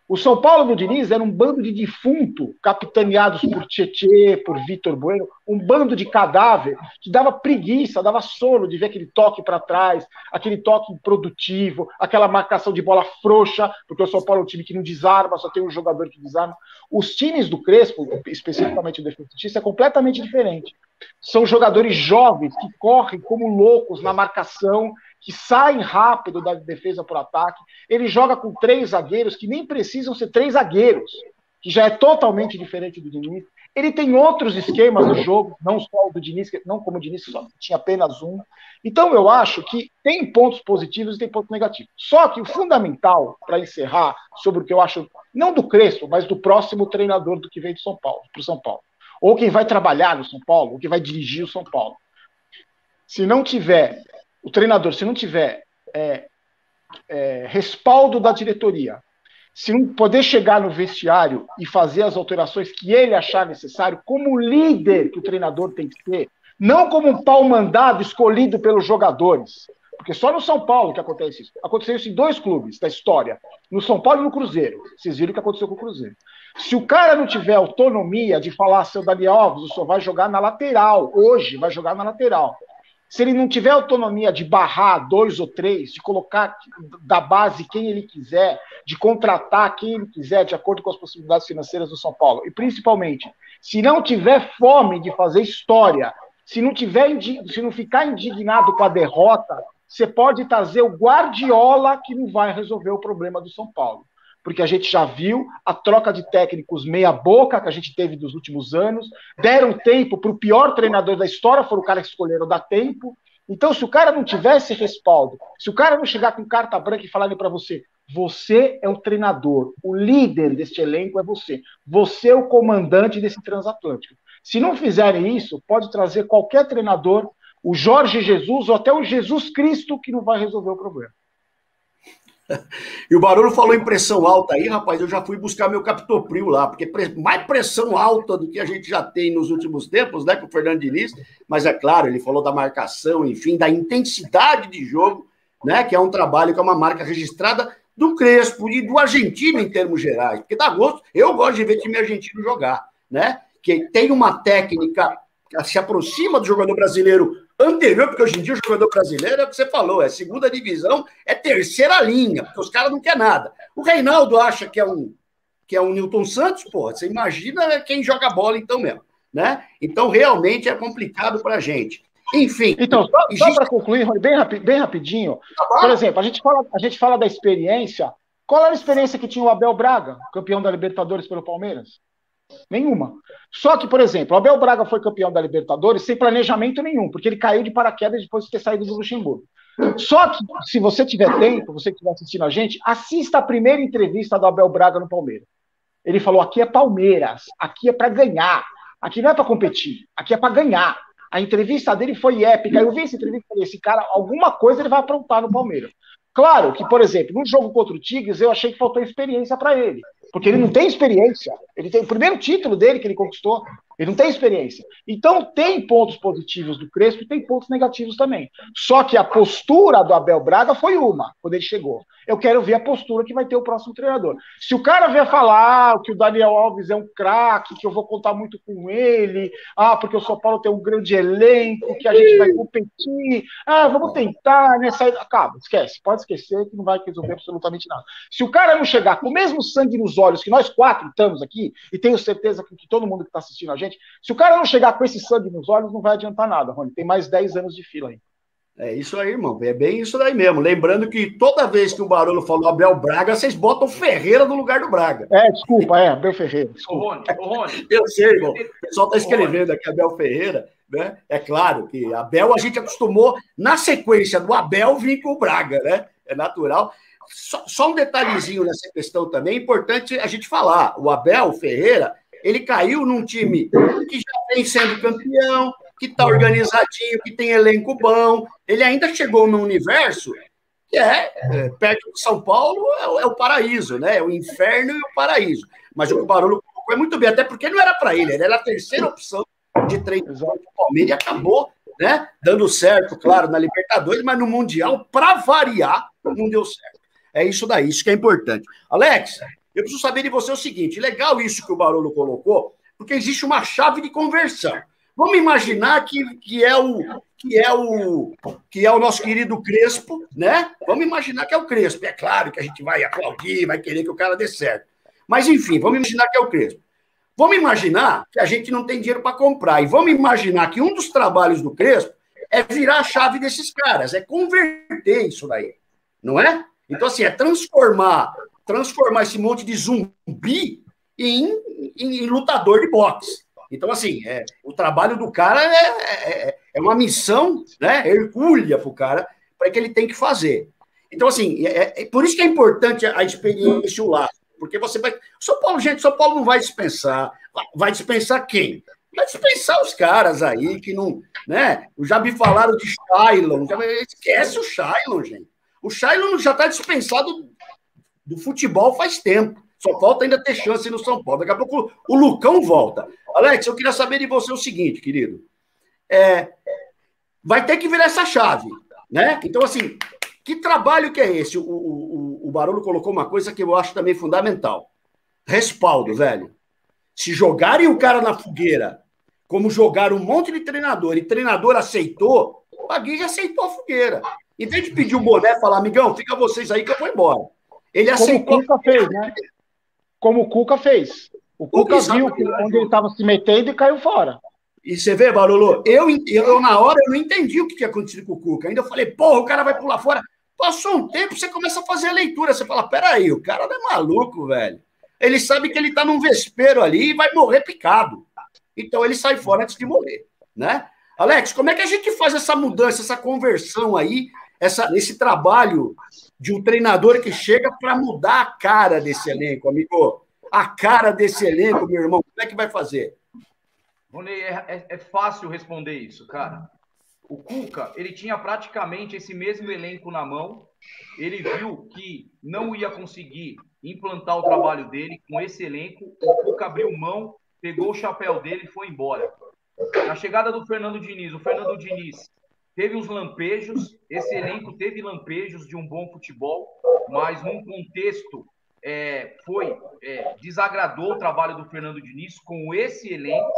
O São Paulo do Diniz era um bando de defunto, capitaneados por Tietê, por Vitor Bueno, um bando de cadáver que dava preguiça, dava sono de ver aquele toque para trás, aquele toque improdutivo, aquela marcação de bola frouxa, porque o São Paulo é um time que não desarma, só tem um jogador que desarma. Os times do Crespo, especificamente o Defensa e Justiça, é completamente diferente. São jogadores jovens que correm como loucos na marcação, que saem rápido da defesa para o ataque. Ele joga com 3 zagueiros que nem precisam ser 3 zagueiros, que já é totalmente diferente do Diniz. Ele tem outros esquemas no jogo, não só o do Diniz, não como o Diniz só tinha apenas um. Então eu acho que tem pontos positivos e tem pontos negativos. Só que o fundamental, para encerrar, sobre o que eu acho, não do Crespo, mas do próximo treinador do que vem do São Paulo, para o São Paulo. Ou quem vai trabalhar no São Paulo, ou quem vai dirigir o São Paulo. Se não tiver o treinador, se não tiver respaldo da diretoria, se não poder chegar no vestiário e fazer as alterações que ele achar necessário, como líder que o treinador tem que ser, não como um pau mandado escolhido pelos jogadores. Porque só no São Paulo que acontece isso. Aconteceu isso em 2 clubes da história, no São Paulo e no Cruzeiro. Vocês viram o que aconteceu com o Cruzeiro. Se o cara não tiver autonomia de falar, seu Daniel Alves, o senhor vai jogar na lateral, hoje vai jogar na lateral. Se ele não tiver autonomia de barrar 2 ou 3, de colocar da base quem ele quiser, de contratar quem ele quiser, de acordo com as possibilidades financeiras do São Paulo, e principalmente, se não tiver fome de fazer história, se não ficar indignado com a derrota, você pode trazer o Guardiola que não vai resolver o problema do São Paulo. Porque a gente já viu a troca de técnicos meia boca que a gente teve dos últimos anos, deram tempo para o pior treinador da história, foi o cara que escolheram dar tempo. Então, se o cara não tivesse respaldo, se o cara não chegar com carta branca e falarem para você, você é o treinador, o líder deste elenco é você, você é o comandante desse transatlântico. Se não fizerem isso, pode trazer qualquer treinador, o Jorge Jesus ou até o Jesus Cristo, que não vai resolver o problema. E o Barolo falou em pressão alta aí, rapaz, eu já fui buscar meu Captopril lá, porque mais pressão alta do que a gente já tem nos últimos tempos, né, com o Fernando Diniz, mas é claro, ele falou da marcação, enfim, da intensidade de jogo, né, que é um trabalho que é uma marca registrada do Crespo e do argentino em termos gerais, porque dá gosto, eu gosto de ver time argentino jogar, né, que tem uma técnica que se aproxima do jogador brasileiro anterior, porque hoje em dia o jogador brasileiro é o que você falou, é 2ª divisão, é 3ª linha, porque os caras não querem nada. O Reinaldo acha que é um Newton Santos, porra, você imagina quem joga bola então mesmo, né? Então realmente é complicado pra gente. Enfim. Então, só para concluir, bem rapidinho, por exemplo, a gente fala da experiência, qual era a experiência que tinha o Abel Braga, campeão da Libertadores pelo Palmeiras? Nenhuma. Só que, por exemplo, o Abel Braga foi campeão da Libertadores sem planejamento nenhum, porque ele caiu de paraquedas depois de ter saído do Luxemburgo. Só que, se você tiver tempo, você que estiver assistindo a gente, assista a primeira entrevista do Abel Braga no Palmeiras. Ele falou, aqui é Palmeiras, aqui é para ganhar, aqui não é para competir, aqui é para ganhar. A entrevista dele foi épica. Eu vi essa entrevista e falei, esse cara, alguma coisa ele vai aprontar no Palmeiras. Claro que, por exemplo, no jogo contra o Tigres, eu achei que faltou experiência para ele. Porque ele não tem experiência. Ele tem o primeiro título dele que ele conquistou. Ele não tem experiência. Então, tem pontos positivos do Crespo e tem pontos negativos também. Só que a postura do Abel Braga foi uma, quando ele chegou. Eu quero ver a postura que vai ter o próximo treinador. Se o cara vier falar que o Daniel Alves é um craque, que eu vou contar muito com ele, porque o São Paulo tem um grande elenco, que a gente vai competir, vamos tentar, né? Acaba, esquece. Pode esquecer que não vai resolver absolutamente nada. Se o cara não chegar com o mesmo sangue nos olhos que nós 4 estamos aqui, e tenho certeza que todo mundo que está assistindo a gente, se o cara não chegar com esse sangue nos olhos, não vai adiantar nada, Rony. Tem mais 10 anos de fila aí. É isso aí, irmão. É bem isso daí mesmo. Lembrando que toda vez que o Barolo falou Abel Braga, vocês botam Ferreira no lugar do Braga. Desculpa, Abel Ferreira. Desculpa. Ô, Rony. Eu sei, irmão. O pessoal está escrevendo aqui Abel Ferreira, né? É claro que Abel a gente acostumou, na sequência do Abel, vir com o Braga, né? É natural. Só um detalhezinho nessa questão também, é importante a gente falar. O Abel Ferreira, ele caiu num time que já vem sendo campeão, que está organizadinho, que tem elenco bom. Ele ainda chegou num universo que perto de São Paulo, é o paraíso, né? É o inferno e o paraíso. Mas o que o Barolo colocou é muito bem, até porque não era para ele era a terceira opção de treinador do Palmeiras e acabou, né, dando certo, claro, na Libertadores, mas no Mundial, para variar, não deu certo. É isso daí, isso que é importante. Alex, eu preciso saber de você o seguinte, legal isso que o Barolo colocou, porque existe uma chave de conversão. Vamos imaginar que é o nosso querido Crespo, né? Vamos imaginar que é o Crespo. É claro que a gente vai aplaudir, vai querer que o cara dê certo. Mas, enfim, vamos imaginar que é o Crespo. Vamos imaginar que a gente não tem dinheiro para comprar. E vamos imaginar que um dos trabalhos do Crespo é virar a chave desses caras, é converter isso daí. Não é? Então, assim, é transformar esse monte de zumbi em lutador de boxe. Então, assim, o trabalho do cara é uma missão, né, hercúlea para o cara, para que ele tem que fazer. Então, assim, por isso que é importante a experiência e o laço, porque você vai... São Paulo não vai dispensar. Vai dispensar quem? Vai dispensar os caras aí que não... né? Já me falaram de Shailon. Esquece o Shailon, gente. O Shailon já está dispensado do futebol faz tempo. Só falta ainda ter chance no São Paulo. Daqui a pouco o Lucão volta. Alex, eu queria saber de você o seguinte, querido. Vai ter que virar essa chave, né? Então, assim, que trabalho que é esse? O Barolo colocou uma coisa que eu acho também fundamental. Respaldo, velho. Se jogarem o cara na fogueira, como jogaram um monte de treinador, e treinador aceitou, o Aguirre aceitou a fogueira. Em vez de pedir o boné e falar, amigão, fica vocês aí que eu vou embora. Ele aceitou. Como o Cuca fez, né? Como o Cuca fez. O Cuca viu onde ele estava se metendo e caiu fora. E você vê, Barolo, eu na hora eu não entendi o que tinha acontecido com o Cuca. Ainda eu falei, porra, o cara vai pular fora. Passou um tempo, você começa a fazer a leitura. Você fala, peraí, o cara não é maluco, velho. Ele sabe que ele está num vespeiro ali e vai morrer picado. Então ele sai fora antes de morrer, né? Alex, como é que a gente faz essa mudança, essa conversão aí, esse trabalho de um treinador que chega para mudar a cara desse elenco, amigo? A cara desse elenco, meu irmão, como é que vai fazer? Rony, é fácil responder isso, cara. O Cuca, ele tinha praticamente esse mesmo elenco na mão. Ele viu que não ia conseguir implantar o trabalho dele com esse elenco. O Cuca abriu mão, pegou o chapéu dele e foi embora. Na chegada do Fernando Diniz, o Fernando Diniz teve os lampejos, esse elenco teve lampejos de um bom futebol, mas num contexto desagradou o trabalho do Fernando Diniz com esse elenco.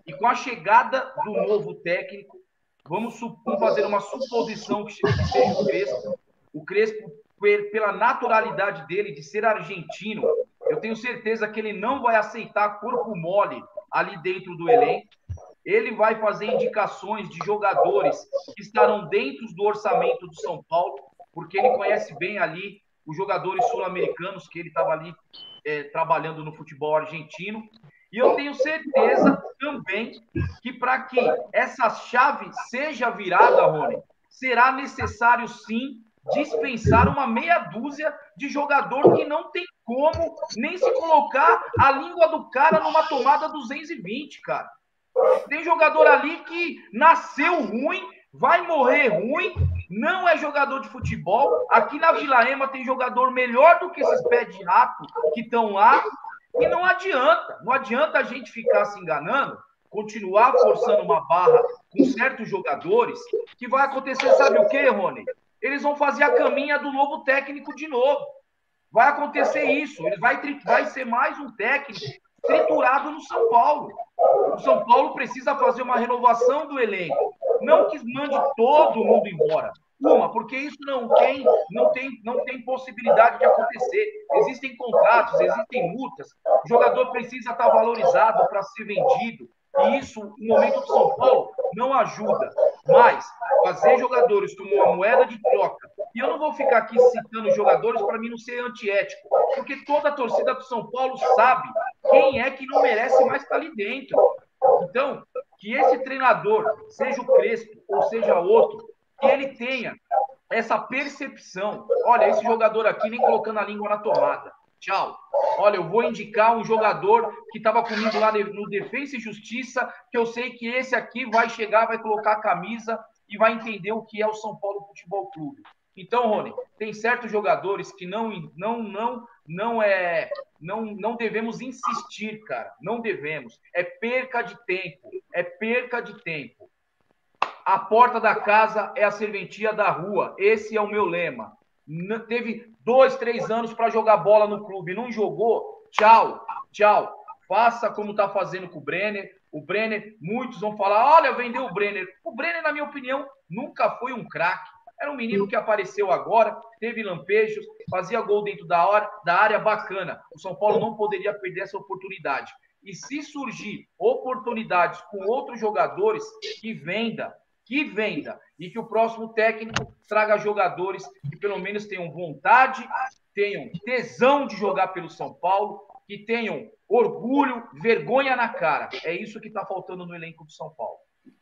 E com a chegada do novo técnico, vamos fazer uma suposição que seja o Crespo. O Crespo, pela naturalidade dele de ser argentino, eu tenho certeza que ele não vai aceitar corpo mole ali dentro do elenco. Ele vai fazer indicações de jogadores que estarão dentro do orçamento do São Paulo, porque ele conhece bem ali os jogadores sul-americanos que ele estava ali trabalhando no futebol argentino. E eu tenho certeza também que para que essa chave seja virada, Rony, será necessário sim dispensar uma meia dúzia de jogador que não tem como nem se colocar a língua do cara numa tomada 220, cara. Tem jogador ali que nasceu ruim, vai morrer ruim, não é jogador de futebol. Aqui na Vila Ema tem jogador melhor do que esses pés de rato que estão lá. E não adianta a gente ficar se enganando, continuar forçando uma barra com certos jogadores, que vai acontecer, sabe o quê, Rony? Eles vão fazer a caminha do novo técnico de novo. Vai acontecer isso, ele vai ser mais um técnico triturado no São Paulo. O São Paulo precisa fazer uma renovação do elenco. Não que mande todo mundo embora. Porque isso não tem possibilidade de acontecer. Existem contratos, existem multas. O jogador precisa estar valorizado para ser vendido. E isso, no momento do São Paulo, não ajuda. Mas fazer jogadores como uma moeda de troca. E eu não vou ficar aqui citando jogadores para mim não ser antiético, porque toda a torcida do São Paulo sabe quem é que não merece mais estar ali dentro. Então, que esse treinador, seja o Crespo ou seja outro, que ele tenha essa percepção. Olha, esse jogador aqui nem colocando a língua na tomada. Tchau. Olha, eu vou indicar um jogador que estava comigo lá no Defensa e Justiça, que eu sei que esse aqui vai chegar, vai colocar a camisa e vai entender o que é o São Paulo Futebol Clube. Então, Rony, tem certos jogadores que não devemos insistir, cara. Não devemos. É perca de tempo. É perca de tempo. A porta da casa é a serventia da rua. Esse é o meu lema. Teve 2, 3 anos para jogar bola no clube. Não jogou? Tchau, tchau. Faça como está fazendo com o Brenner. O Brenner, muitos vão falar, olha, vendeu o Brenner. O Brenner, na minha opinião, nunca foi um craque. Era um menino que apareceu agora, teve lampejos, fazia gol dentro da área, bacana. O São Paulo não poderia perder essa oportunidade. E se surgir oportunidades com outros jogadores, que venda. E que o próximo técnico traga jogadores que pelo menos tenham vontade, tenham tesão de jogar pelo São Paulo, que tenham orgulho, vergonha na cara. É isso que está faltando no elenco do São Paulo.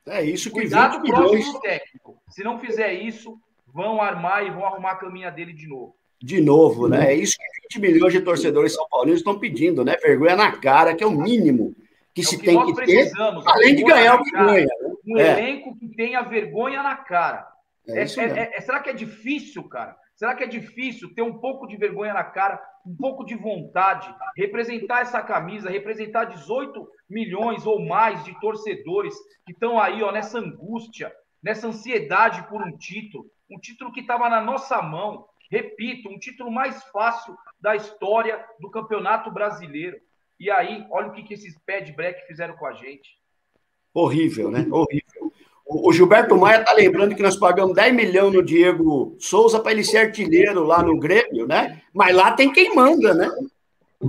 É isso que cuidado próximo do técnico. Se não fizer isso, vão armar e vão arrumar a caminha dele de novo. De novo, né? É isso que 20 milhões de torcedores são paulinos estão pedindo, né? Vergonha na cara, que é o mínimo que se tem que ter, além de ganhar o que ganha. Um elenco que tenha vergonha na cara. Será que é difícil, cara? Será que é difícil ter um pouco de vergonha na cara, um pouco de vontade, representar essa camisa, representar 18 milhões ou mais de torcedores que estão aí, ó, nessa angústia, nessa ansiedade por um título que estava na nossa mão. Repito, um título mais fácil da história do Campeonato Brasileiro. E aí, olha o que esses pé de breque fizeram com a gente. Horrível, né? Horrível. O Gilberto Maia está lembrando que nós pagamos 10 milhões no Diego Souza para ele ser artilheiro lá no Grêmio, né? Mas lá tem quem manda, né?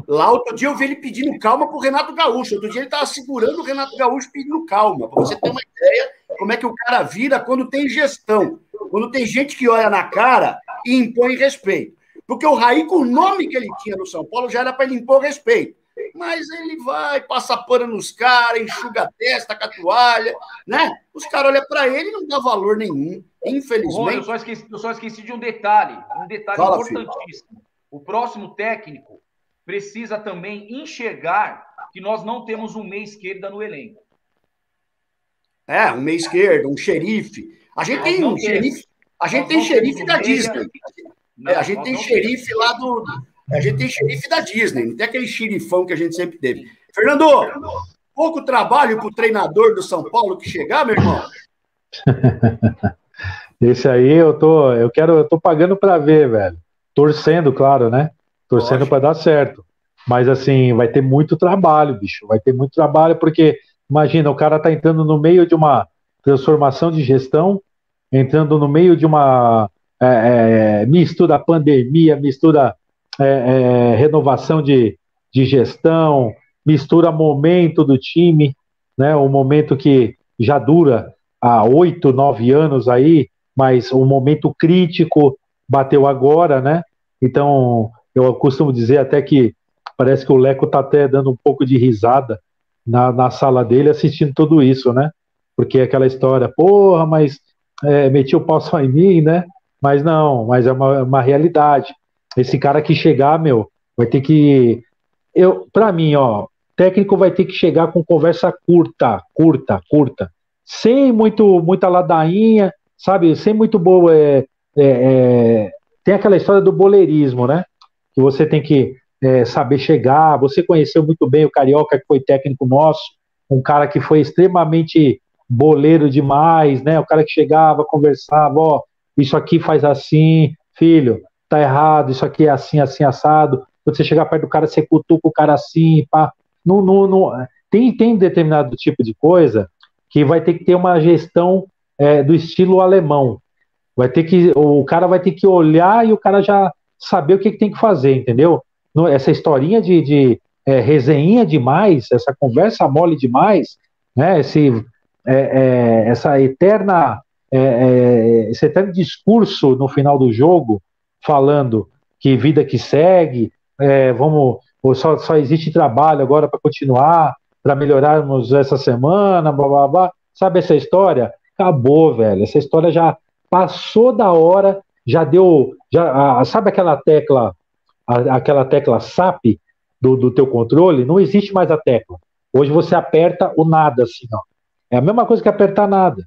Lá, outro dia, eu vi ele pedindo calma para o Renato Gaúcho. Outro dia, ele estava segurando o Renato Gaúcho pedindo calma, para você ter uma ideia como é que o cara vira quando tem gestão. Quando tem gente que olha na cara e impõe respeito. Porque o Raí, com o nome que ele tinha no São Paulo, já era para ele impor respeito. Mas ele vai, passa pano nos caras, enxuga a testa com a toalha, né? Os caras olham para ele e não dá valor nenhum, infelizmente. Rony, eu só esqueci de um detalhe Fala, importantíssimo. Filho. O próximo técnico precisa também enxergar que nós não temos um meia esquerda no elenco. Um meia esquerda, um xerife. A gente tem um xerife. A gente tem xerife da Disney. A gente tem xerife lá do... A gente tem xerife da Disney, não tem aquele xerifão que a gente sempre teve. Fernando, pouco trabalho para o treinador do São Paulo que chegar, meu irmão? Esse aí eu tô pagando para ver, velho. Torcendo, claro, né? Torcendo para dar certo. Mas assim, vai ter muito trabalho, bicho. Vai ter muito trabalho, porque, imagina, o cara tá entrando no meio de uma transformação de gestão, entrando no meio de uma mistura pandemia, mistura renovação de gestão, mistura momento do time, né? Um momento que já dura há 8, 9 anos aí, mas o momento crítico bateu agora, né? Então, eu costumo dizer até que parece que o Leco tá até dando um pouco de risada na sala dele assistindo tudo isso, né? Porque é aquela história, porra, mas meti o pau só em mim, né? Mas não, mas é uma realidade. Esse cara que chegar, meu, vai ter que... Pra mim, ó, técnico vai ter que chegar com conversa curta. Sem muita ladainha, sabe? Sem muito boa... Tem aquela história do boleirismo, né? Que você tem que saber chegar. Você conheceu muito bem o Carioca, que foi técnico nosso, um cara que foi extremamente boleiro demais, né? O cara que chegava, conversava, ó, isso aqui faz assim, filho, tá errado, isso aqui é assim, assim, assado. Quando você chegar perto do cara, você cutuca o cara assim, pá. Não. Tem determinado tipo de coisa que vai ter que ter uma gestão do estilo alemão. O cara vai ter que olhar e o cara já saber o que tem que fazer, entendeu? Essa historinha de resenha demais, essa conversa mole demais, né? Essa eterna você tem um discurso no final do jogo falando que vida que segue, só existe trabalho agora para continuar, para melhorarmos essa semana, blá, blá, blá. Sabe essa história? Acabou, velho. Essa história já passou da hora, já deu. Sabe aquela tecla SAP do teu controle? Não existe mais a tecla. Hoje você aperta o nada, assim, ó. É a mesma coisa que apertar nada,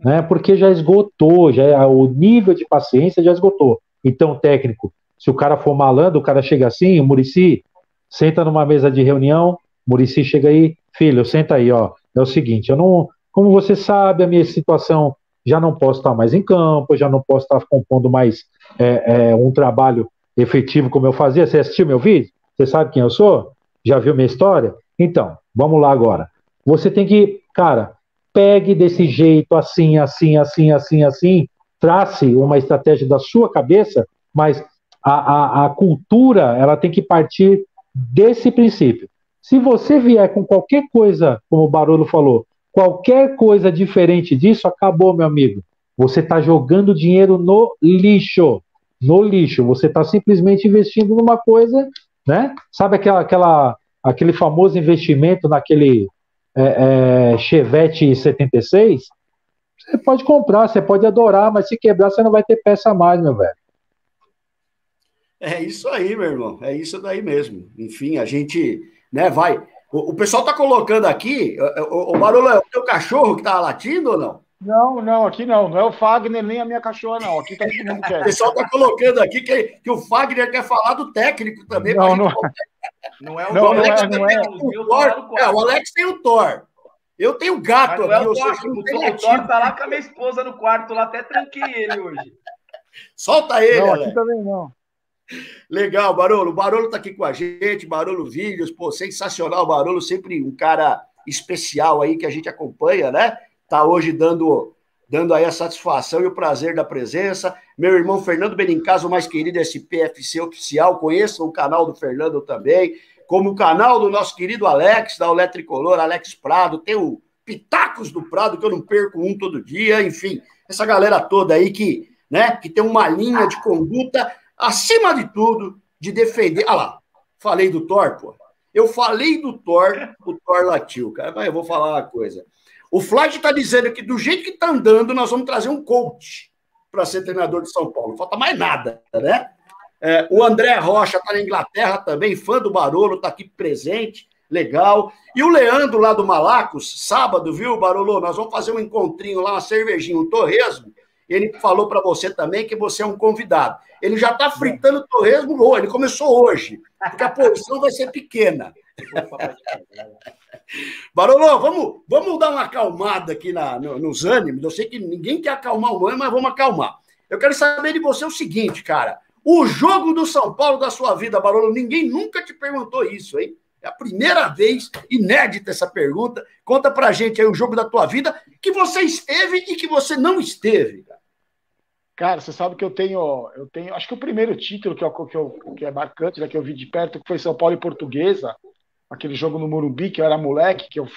né? Porque já esgotou, o nível de paciência já esgotou. Então, técnico, se o cara for malandro, o cara chega assim, o Muricy, senta numa mesa de reunião, Muricy chega aí, filho, senta aí, ó. É o seguinte, eu não, como você sabe, a minha situação, já não posso estar mais em campo, já não posso estar compondo mais um trabalho efetivo como eu fazia. Você assistiu meu vídeo? Você sabe quem eu sou? Já viu minha história? Então, vamos lá agora. Você tem que, cara, pegue desse jeito, assim, assim, assim, assim, assim, trace uma estratégia da sua cabeça, mas a cultura, ela tem que partir desse princípio. Se você vier com qualquer coisa, como o Barolo falou, qualquer coisa diferente disso, acabou, meu amigo. Você está jogando dinheiro no lixo. No lixo. Você está simplesmente investindo numa coisa, né? Sabe aquele famoso investimento naquele Chevette 76? Você pode comprar, você pode adorar, mas se quebrar, você não vai ter peça a mais, meu velho. É isso aí, meu irmão. É isso daí mesmo. Enfim, a gente, né, vai. O pessoal tá colocando aqui, o Barolo, é o teu cachorro que tá latindo ou não? Não, aqui não. Não é o Fagner nem a minha cachorra, não. Aqui tá todo mundo O quieto. pessoal tá colocando aqui que o Fagner quer falar do técnico também. Não, não é o não, Alex, não é. O Alex tem o Thor. Eu tenho gato aqui, ou seja, não tem o Thor tá lá com a minha esposa no quarto, lá até tranquei ele hoje. Solta ele, não, Alex. Aqui também não. Legal, Barolo. O Barolo tá aqui com a gente, Barolo Vídeos, pô, sensacional, Barolo, sempre um cara especial aí que a gente acompanha, né? Tá hoje dando aí a satisfação e o prazer da presença. Meu irmão Fernando Benincasa, o mais querido SPFC Oficial, conheçam o canal do Fernando também, como o canal do nosso querido Alex, da Olé Tricolor, Alex Prado, tem o Pitacos do Prado, que eu não perco um todo dia, enfim, essa galera toda aí que tem uma linha de conduta acima de tudo, de defender. Ah lá, falei do Thor, pô. Eu falei do Thor, o Thor latiu, cara. Mas eu vou falar uma coisa. O Flávio está dizendo que do jeito que está andando, nós vamos trazer um coach para ser treinador de São Paulo. Não falta mais nada, né? O André Rocha está na Inglaterra também, fã do Barolo, está aqui presente, legal. E o Leandro lá do Malacos, sábado, viu, Barolo? Nós vamos fazer um encontrinho lá, uma cervejinha, um torresmo. Ele falou para você também que você é um convidado. Ele já está fritando torresmo hoje, ele começou hoje, porque a porção vai ser pequena. Barolo, vamos dar uma acalmada aqui nos ânimos. Eu sei que ninguém quer acalmar o ânimo, mas vamos acalmar. Eu quero saber de você o seguinte, cara. O jogo do São Paulo da sua vida, Barolo, ninguém nunca te perguntou isso, hein? É a primeira vez, inédita essa pergunta. Conta pra gente aí o jogo da tua vida, que você esteve e que você não esteve, cara. Cara, você sabe que eu tenho, acho que o primeiro título que é marcante, né, que eu vi de perto, que foi São Paulo e Portuguesa, aquele jogo no Morumbi, que eu era moleque, que é o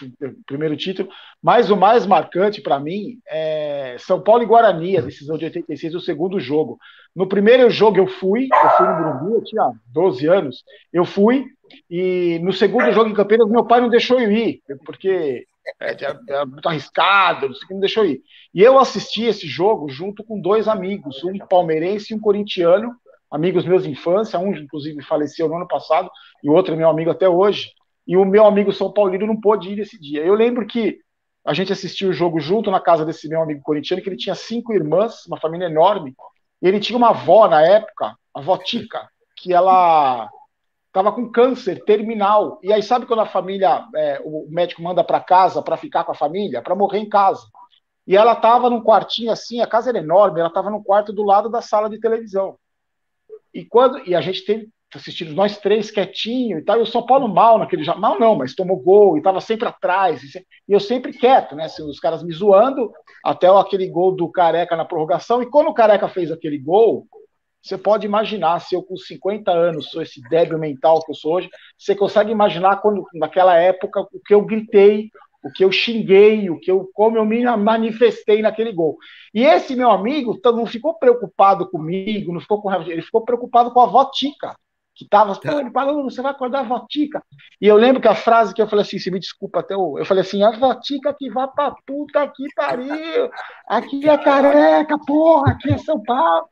primeiro título, mas o mais marcante para mim é São Paulo e Guarani, a decisão de 86, o segundo jogo. No primeiro jogo eu fui no Morumbi, eu tinha 12 anos, eu fui, e no segundo jogo em Campinas, meu pai não deixou eu ir, porque era muito arriscado, não deixou eu ir. E eu assisti esse jogo junto com dois amigos, um palmeirense e um corintiano, amigos meus de infância, um inclusive faleceu no ano passado, e o outro é meu amigo até hoje, e o meu amigo São Paulino não pôde ir nesse dia. Eu lembro que a gente assistiu o jogo junto na casa desse meu amigo corintiano, que ele tinha 5 irmãs, uma família enorme, e ele tinha uma avó na época, a avó Tica, que ela estava com câncer terminal. E aí, sabe quando a família, o médico manda para casa para ficar com a família, para morrer em casa? E ela estava num quartinho assim, a casa era enorme, ela estava num quarto do lado da sala de televisão. E a gente teve assistindo nós três quietinho e tal, e o São Paulo mal naquele jogo, mal não, mas tomou gol e estava sempre atrás, e eu sempre quieto, né? Assim, os caras me zoando, até aquele gol do Careca na prorrogação, e quando o Careca fez aquele gol, você pode imaginar, se eu com 50 anos sou esse débil mental que eu sou hoje, você consegue imaginar quando, naquela época, o que eu gritei, o que eu xinguei, como eu me manifestei naquele gol. E esse meu amigo não ficou preocupado comigo, não ficou com raiva, ele ficou preocupado com a avó Tica, que estava, ele falou, você vai acordar a avó Tica. E eu lembro que a frase que eu falei assim, se me desculpa até eu falei assim, a avó Tica que vá pra puta que pariu, aqui é Careca, porra, aqui é São Paulo.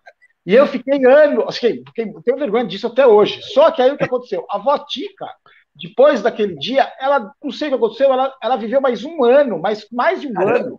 E eu fiquei anos, tenho vergonha disso até hoje. Só que aí o que aconteceu? A avó Tica, depois daquele dia, ela, não sei o que aconteceu, ela viveu mais um ano, mais de um ano.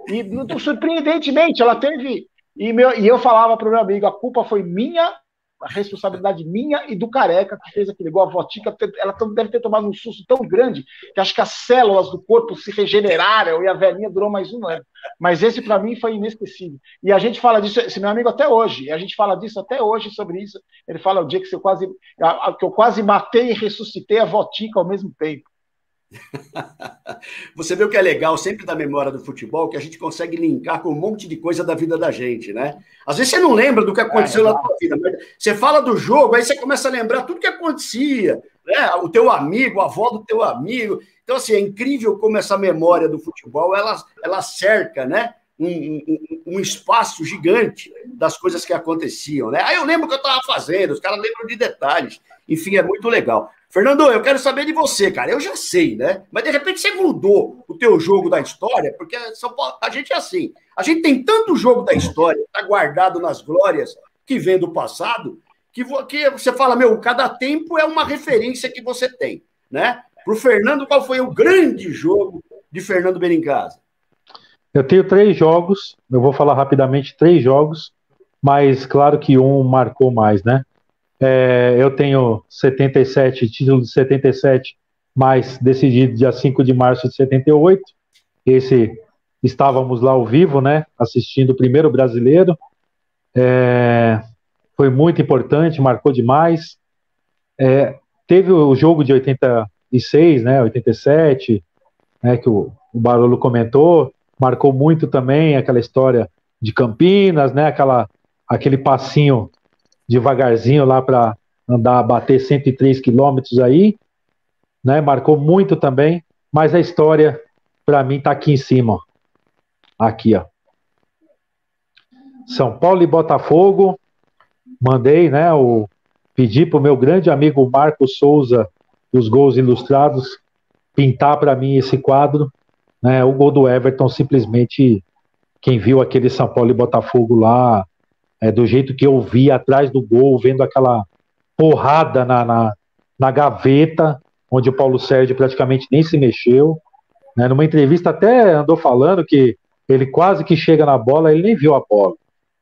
E surpreendentemente, ela teve. E eu falava para o meu amigo, a culpa foi minha, a responsabilidade minha e do Careca, que fez aquele gol. A Votica, ela deve ter tomado um susto tão grande que acho que as células do corpo se regeneraram e a velhinha durou mais um ano. Mas esse, para mim, foi inesquecível. E a gente fala disso, esse meu amigo até hoje, e a gente fala disso até hoje sobre isso. Ele fala o dia que eu quase matei e ressuscitei a Votica ao mesmo tempo. Você vê o que é legal sempre da memória do futebol, que a gente consegue linkar com um monte de coisa da vida da gente, né? Às vezes você não lembra do que aconteceu na tua vida, mas você fala do jogo, aí você começa a lembrar tudo que acontecia, né? O teu amigo, a avó do teu amigo. Então, assim, é incrível como essa memória do futebol, ela cerca, né? Um espaço gigante das coisas que aconteciam, né? Aí eu lembro o que eu estava fazendo, os caras lembram de detalhes. Enfim, é muito legal. Fernando, eu quero saber de você, cara. Eu já sei, né? Mas, de repente, você mudou o teu jogo da história, porque São Paulo, a gente é assim. A gente tem tanto jogo da história, tá guardado nas glórias que vem do passado, que você fala, meu, cada tempo é uma referência que você tem, né? Para o Fernando, qual foi o grande jogo de Fernando Benincasa? Eu tenho 3 jogos, eu vou falar rapidamente 3 jogos, mas claro que um marcou mais, né? Eu tenho 77, título de 77, mas decidido dia 5 de março de 78. Estávamos lá ao vivo, né? Assistindo o primeiro brasileiro. Foi muito importante, marcou demais. Teve o jogo de 86, né? 87, né? Que o Barolo comentou. Marcou muito também aquela história de Campinas, né? Aquele passinho devagarzinho lá para andar, bater 103 quilômetros aí, né? Marcou muito também, mas a história, para mim, tá aqui em cima, ó. Aqui, ó. São Paulo e Botafogo, mandei, né? Pedi pro meu grande amigo Marcos Souza, dos Gols Ilustrados, pintar para mim esse quadro, né? O gol do Everton, simplesmente, quem viu aquele São Paulo e Botafogo lá, do jeito que eu vi atrás do gol, vendo aquela porrada na gaveta, onde o Paulo Sérgio praticamente nem se mexeu, né? Numa entrevista até andou falando que ele quase que chega na bola, ele nem viu a bola,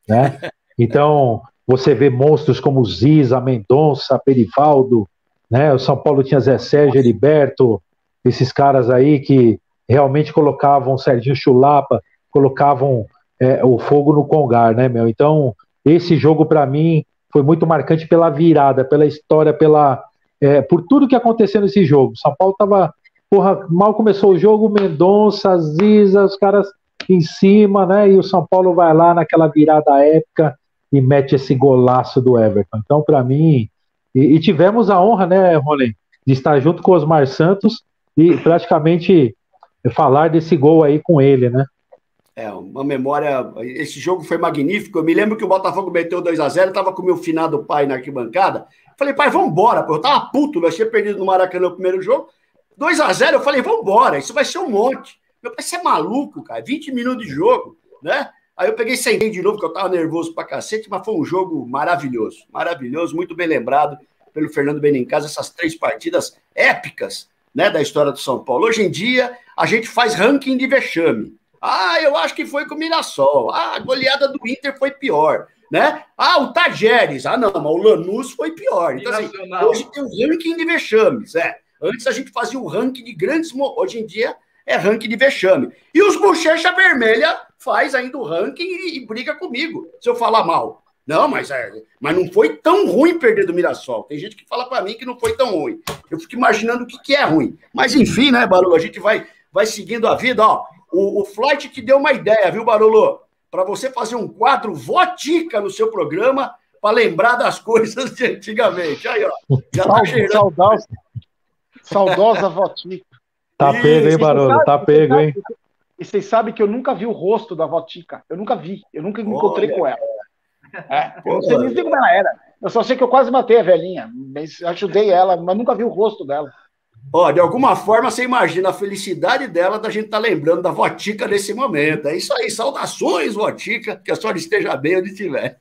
né? Então, você vê monstros como Ziza, Mendonça, Perivaldo, né? O São Paulo tinha Zé Sérgio, Heriberto, esses caras aí que realmente colocavam Serginho Chulapa, colocavam o fogo no Congar, né, meu? Então, esse jogo, para mim, foi muito marcante pela virada, pela história, por tudo que aconteceu nesse jogo. São Paulo tava, mal começou o jogo, Mendonça, Ziza, os caras em cima, né? E o São Paulo vai lá naquela virada épica e mete esse golaço do Everton. Então, para mim, e tivemos a honra, né, Rony, de estar junto com o Osmar Santos e praticamente falar desse gol aí com ele, né? Uma memória. Esse jogo foi magnífico. Eu me lembro que o Botafogo meteu 2-0, eu tava com meu finado pai na arquibancada. Falei, pai, vambora, pô. Eu tava puto, nós tínhamos perdido no Maracanã o primeiro jogo. 2-0, eu falei, vambora, isso vai ser um monte. Meu pai, você é maluco, cara, 20 minutos de jogo, né? Aí eu peguei sem de novo, porque eu tava nervoso pra cacete, mas foi um jogo maravilhoso, maravilhoso, muito bem lembrado pelo Fernando Benincasa, essas 3 partidas épicas, né, da história do São Paulo. Hoje em dia, a gente faz ranking de vexame. Eu acho que foi com o Mirassol. A goleada do Inter foi pior, né? O Tajeres. Não, mas o Lanús foi pior. Então, assim, hoje tem um ranking de vexames, Antes a gente fazia um ranking de grandes... Hoje em dia é ranking de vexame. E os Bochecha Vermelha faz ainda o ranking e briga comigo, se eu falar mal. Não, mas não foi tão ruim perder do Mirassol. Tem gente que fala para mim que não foi tão ruim. Eu fico imaginando o que é ruim. Mas, enfim, né, Barolo? A gente vai seguindo a vida, ó. O Flight te deu uma ideia, viu, Barolo? Para você fazer um quadro Votica no seu programa para lembrar das coisas de antigamente. Aí, ó. Já tá cheirando. Saudosa Votica. Tá pego, hein, Barolo? Tá pego, hein? E vocês sabem que eu nunca vi o rosto da Votica. Eu nunca vi. Eu nunca me encontrei com ela. Eu não sei nem como ela era. Eu só sei que eu quase matei a velhinha. Mas ajudei ela, mas nunca vi o rosto dela. Ó, de alguma forma, você imagina a felicidade dela da gente estar lembrando da Votica nesse momento. É isso aí, saudações, Votica, que a senhora esteja bem onde estiver.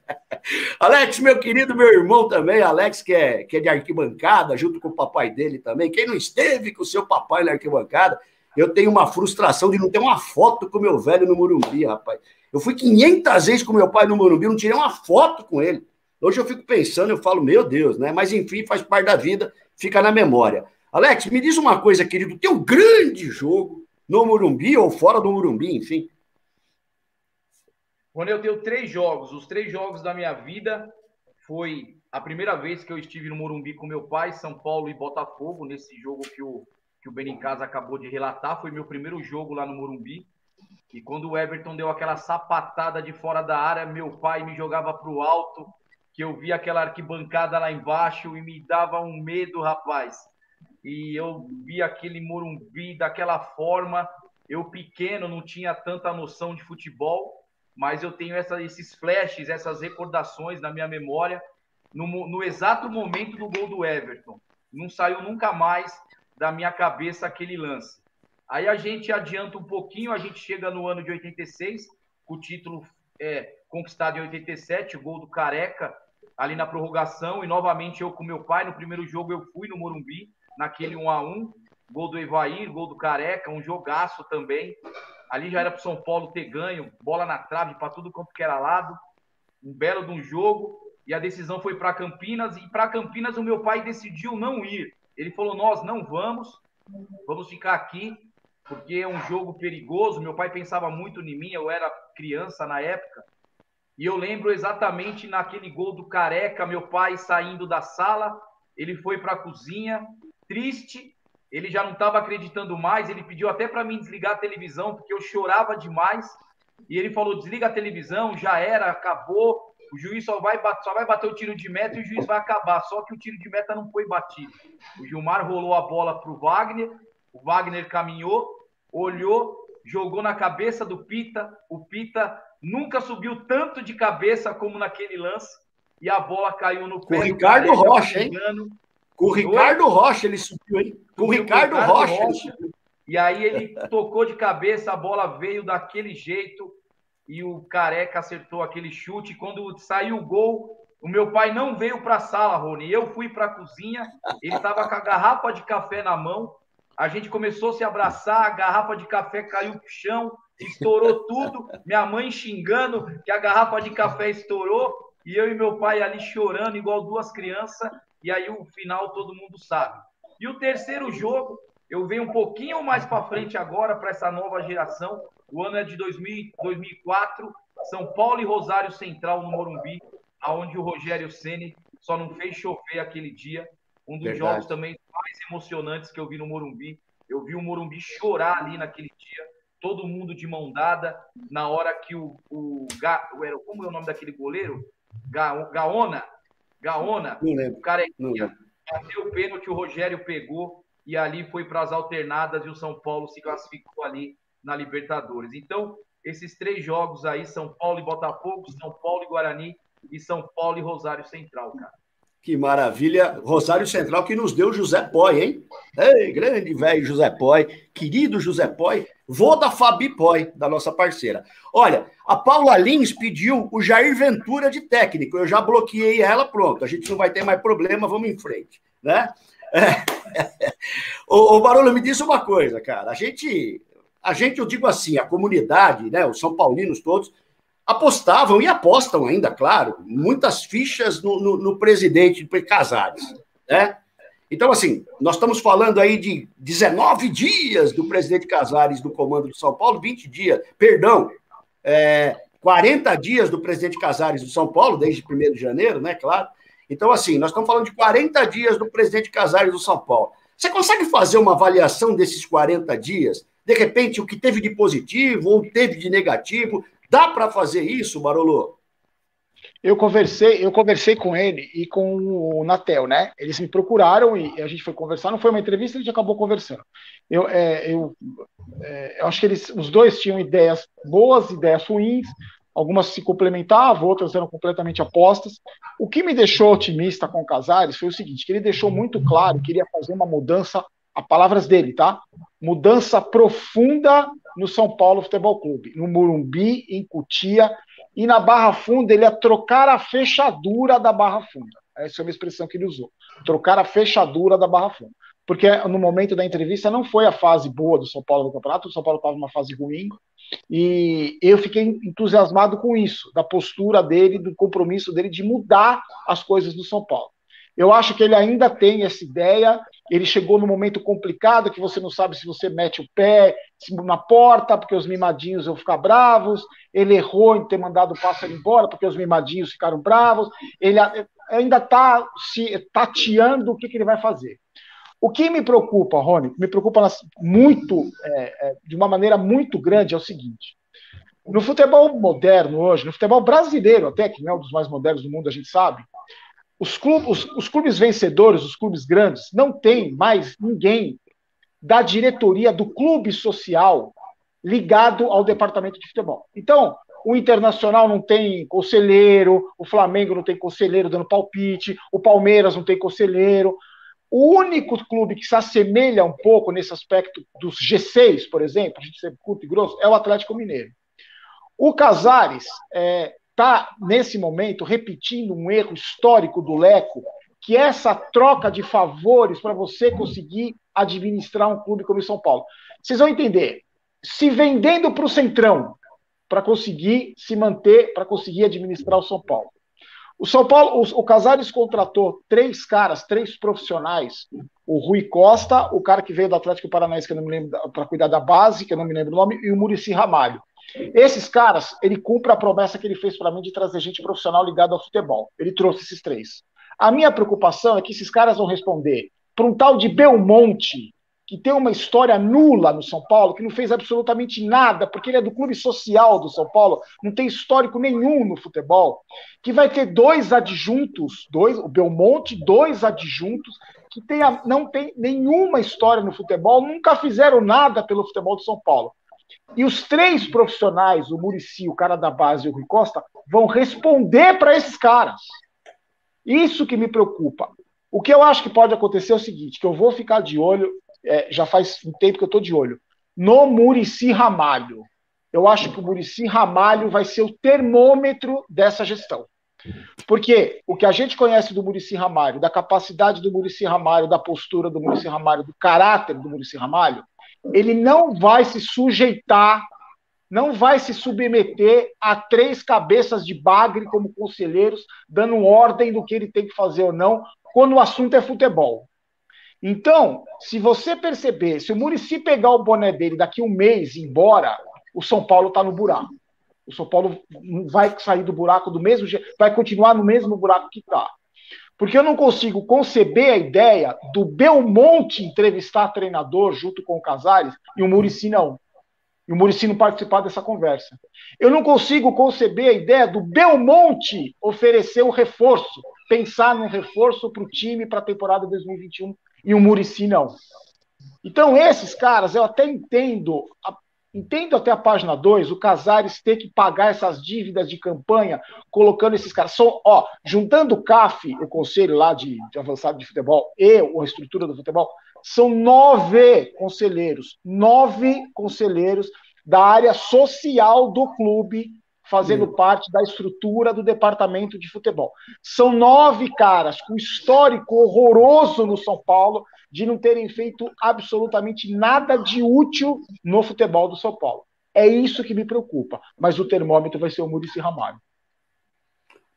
Alex, meu querido, meu irmão também, Alex, que é de arquibancada, junto com o papai dele também. Quem não esteve com o seu papai na arquibancada, eu tenho uma frustração de não ter uma foto com o meu velho no Morumbi, rapaz. Eu fui 500 vezes com meu pai no Morumbi, não tirei uma foto com ele. Hoje eu fico pensando, eu falo, meu Deus, né? Mas enfim, faz parte da vida, fica na memória. Alex, me diz uma coisa, querido, teu grande jogo no Morumbi ou fora do Morumbi, enfim. Quando eu tenho 3 jogos, os 3 jogos da minha vida foi a primeira vez que eu estive no Morumbi com meu pai, São Paulo e Botafogo, nesse jogo que o Benincasa acabou de relatar, foi meu primeiro jogo lá no Morumbi. E quando o Everton deu aquela sapatada de fora da área, meu pai me jogava para o alto, que eu via aquela arquibancada lá embaixo e me dava um medo, rapaz. E eu vi aquele Morumbi daquela forma. Eu pequeno, não tinha tanta noção de futebol, mas eu tenho esses flashes, essas recordações na minha memória, no exato momento do gol do Everton. Não saiu nunca mais da minha cabeça aquele lance. Aí a gente adianta um pouquinho, a gente chega no ano de 86, com o título conquistado em 87, o gol do Careca, ali na prorrogação, e novamente eu com meu pai, no primeiro jogo eu fui no Morumbi, naquele 1-1, gol do Evair, gol do Careca, um jogaço também. Ali já era para o São Paulo ter ganho, bola na trave para tudo quanto que era lado, um belo de um jogo, e a decisão foi para Campinas, e para Campinas o meu pai decidiu não ir. Ele falou, nós não vamos ficar aqui, porque é um jogo perigoso. Meu pai pensava muito em mim, eu era criança na época, e eu lembro exatamente naquele gol do Careca, meu pai saindo da sala, ele foi para a cozinha, triste, ele já não estava acreditando mais, ele pediu até para mim desligar a televisão, porque eu chorava demais, e ele falou, desliga a televisão, já era, acabou, o juiz só vai bater o tiro de meta e o juiz vai acabar, só que o tiro de meta não foi batido. O Gilmar rolou a bola para o Wagner caminhou, olhou, jogou na cabeça do Pita, o Pita nunca subiu tanto de cabeça como naquele lance, e a bola caiu no pé. Com o Ricardo Rocha, hein? Com o Ricardo Rocha ele subiu, hein? Com o Ricardo Rocha ele subiu. E aí ele tocou de cabeça, a bola veio daquele jeito, e o Careca acertou aquele chute. Quando saiu o gol, o meu pai não veio para a sala, Rony. Eu fui para a cozinha, ele estava com a garrafa de café na mão, a gente começou a se abraçar, a garrafa de café caiu pro chão, estourou tudo, minha mãe xingando que a garrafa de café estourou, e eu e meu pai ali chorando igual 2 crianças, e aí o final todo mundo sabe. E o terceiro jogo, eu venho um pouquinho mais para frente agora, para essa nova geração, o ano é de 2004, São Paulo e Rosário Central no Morumbi, onde o Rogério Ceni só não fez chover aquele dia, um dos jogos também mais emocionantes que eu vi no Morumbi. Eu vi o Morumbi chorar ali naquele dia, todo mundo de mão dada, na hora que como é o nome daquele goleiro? Gaona, o carequinha, bateu o pênalti, o Rogério pegou, e ali foi para as alternadas, e o São Paulo se classificou ali na Libertadores. Então, esses 3 jogos aí, São Paulo e Botafogo, São Paulo e Guarani, e São Paulo e Rosário Central, cara. Que maravilha. Rosário Central que nos deu José Poi, hein? Ei, grande velho José Poi, querido José Poi, vô da Fabi Poi, da nossa parceira. Olha, a Paula Lins pediu o Jair Ventura de técnico. Eu já bloqueei ela, pronto. A gente não vai ter mais problema, vamos em frente, né? Ô, Barolo, me diz uma coisa, cara. A gente, eu digo assim, a comunidade, né, os são paulinos todos, apostavam e apostam ainda, claro, muitas fichas no presidente Casares, né? Então, assim, nós estamos falando aí de 19 dias do presidente Casares do comando do São Paulo, 20 dias, perdão, 40 dias do presidente Casares do São Paulo, desde 1º de janeiro, né, claro. Então, assim, nós estamos falando de 40 dias do presidente Casares do São Paulo. Você consegue fazer uma avaliação desses 40 dias? De repente, o que teve de positivo ou teve de negativo? Dá para fazer isso, Barolo? Eu conversei com ele e com o Natel, né? Eles me procuraram e a gente foi conversar. Não foi uma entrevista, a gente acabou conversando. Eu acho que os dois tinham ideias boas, ideias ruins. Algumas se complementavam, outras eram completamente opostas. O que me deixou otimista com o Casares foi o seguinte, que ele deixou muito claro que queria fazer uma mudança, a palavras dele, tá? Mudança profunda no São Paulo Futebol Clube, no Morumbi, em Cotia, e na Barra Funda ele ia trocar a fechadura da Barra Funda. Essa é uma expressão que ele usou. Trocar a fechadura da Barra Funda. Porque no momento da entrevista não foi a fase boa do São Paulo no campeonato, o São Paulo estava numa fase ruim, e eu fiquei entusiasmado com isso, da postura dele, do compromisso dele de mudar as coisas do São Paulo. Eu acho que ele ainda tem essa ideia, ele chegou num momento complicado, que você não sabe se você mete o pé na porta, porque os mimadinhos vão ficar bravos, ele errou em ter mandado o pássaro embora, porque os mimadinhos ficaram bravos, ele ainda está se tateando o que ele vai fazer. O que me preocupa, Rony, me preocupa muito, de uma maneira muito grande, é o seguinte. No futebol moderno hoje, no futebol brasileiro até, que não é um dos mais modernos do mundo, a gente sabe, os clubes vencedores, os clubes grandes, não tem mais ninguém da diretoria do clube social ligado ao departamento de futebol. Então, o Internacional não tem conselheiro, o Flamengo não tem conselheiro dando palpite, o Palmeiras não tem conselheiro. O único clube que se assemelha um pouco nesse aspecto dos G6, por exemplo, a gente ser curto e grosso, é o Atlético Mineiro. O Casares está, nesse momento, repetindo um erro histórico do Leco, que é essa troca de favores para você conseguir administrar um clube como o São Paulo. Vocês vão entender, se vendendo para o Centrão, para conseguir se manter, para conseguir administrar o São Paulo. O São Paulo, o Casares contratou 3 profissionais, o Rui Costa, o cara que veio do Atlético Paranaense, que eu não me lembro, para cuidar da base, que eu não me lembro o nome, e o Muricy Ramalho. Esses caras, ele cumpre a promessa que ele fez para mim de trazer gente profissional ligada ao futebol. Ele trouxe esses 3. A minha preocupação é que esses caras vão responder para um tal de Belmonte, que tem uma história nula no São Paulo, que não fez absolutamente nada, porque ele é do clube social do São Paulo, não tem histórico nenhum no futebol, que vai ter 2 adjuntos, o Belmonte, 2 adjuntos, que não tem nenhuma história no futebol, nunca fizeram nada pelo futebol do São Paulo. E os 3 profissionais, o Muricy, o cara da base e o Rui Costa, vão responder para esses caras. Isso que me preocupa. O que eu acho que pode acontecer é o seguinte, que eu vou ficar de olho, já faz um tempo que eu estou de olho, no Muricy Ramalho. Eu acho que o Muricy Ramalho vai ser o termômetro dessa gestão. Porque o que a gente conhece do Muricy Ramalho, da capacidade do Muricy Ramalho, da postura do Muricy Ramalho, do caráter do Muricy Ramalho, ele não vai se sujeitar, não vai se submeter a 3 cabeças de bagre como conselheiros, dando ordem do que ele tem que fazer ou não, quando o assunto é futebol. Então, se você perceber, se o Muricy pegar o boné dele daqui um mês e ir embora, o São Paulo está no buraco. O São Paulo vai sair do buraco do mesmo jeito, vai continuar no mesmo buraco que está. Porque eu não consigo conceber a ideia do Belmonte entrevistar treinador junto com o Casares e o Muricy não. E o Muricy não participar dessa conversa. Eu não consigo conceber a ideia do Belmonte oferecer um reforço, pensar num reforço para o time para a temporada 2021 e o Muricy não. Então, esses caras, eu até entendo até a página 2, o Casares ter que pagar essas dívidas de campanha, colocando esses caras. Juntando o CAF, o Conselho lá de Avançado de Futebol, e a estrutura do futebol, são 9 conselheiros. 9 conselheiros da área social do clube, fazendo parte da estrutura do departamento de futebol. São 9 caras com histórico horroroso no São Paulo, de não terem feito absolutamente nada de útil no futebol do São Paulo. É isso que me preocupa. Mas o termômetro vai ser o Muricy Ramalho.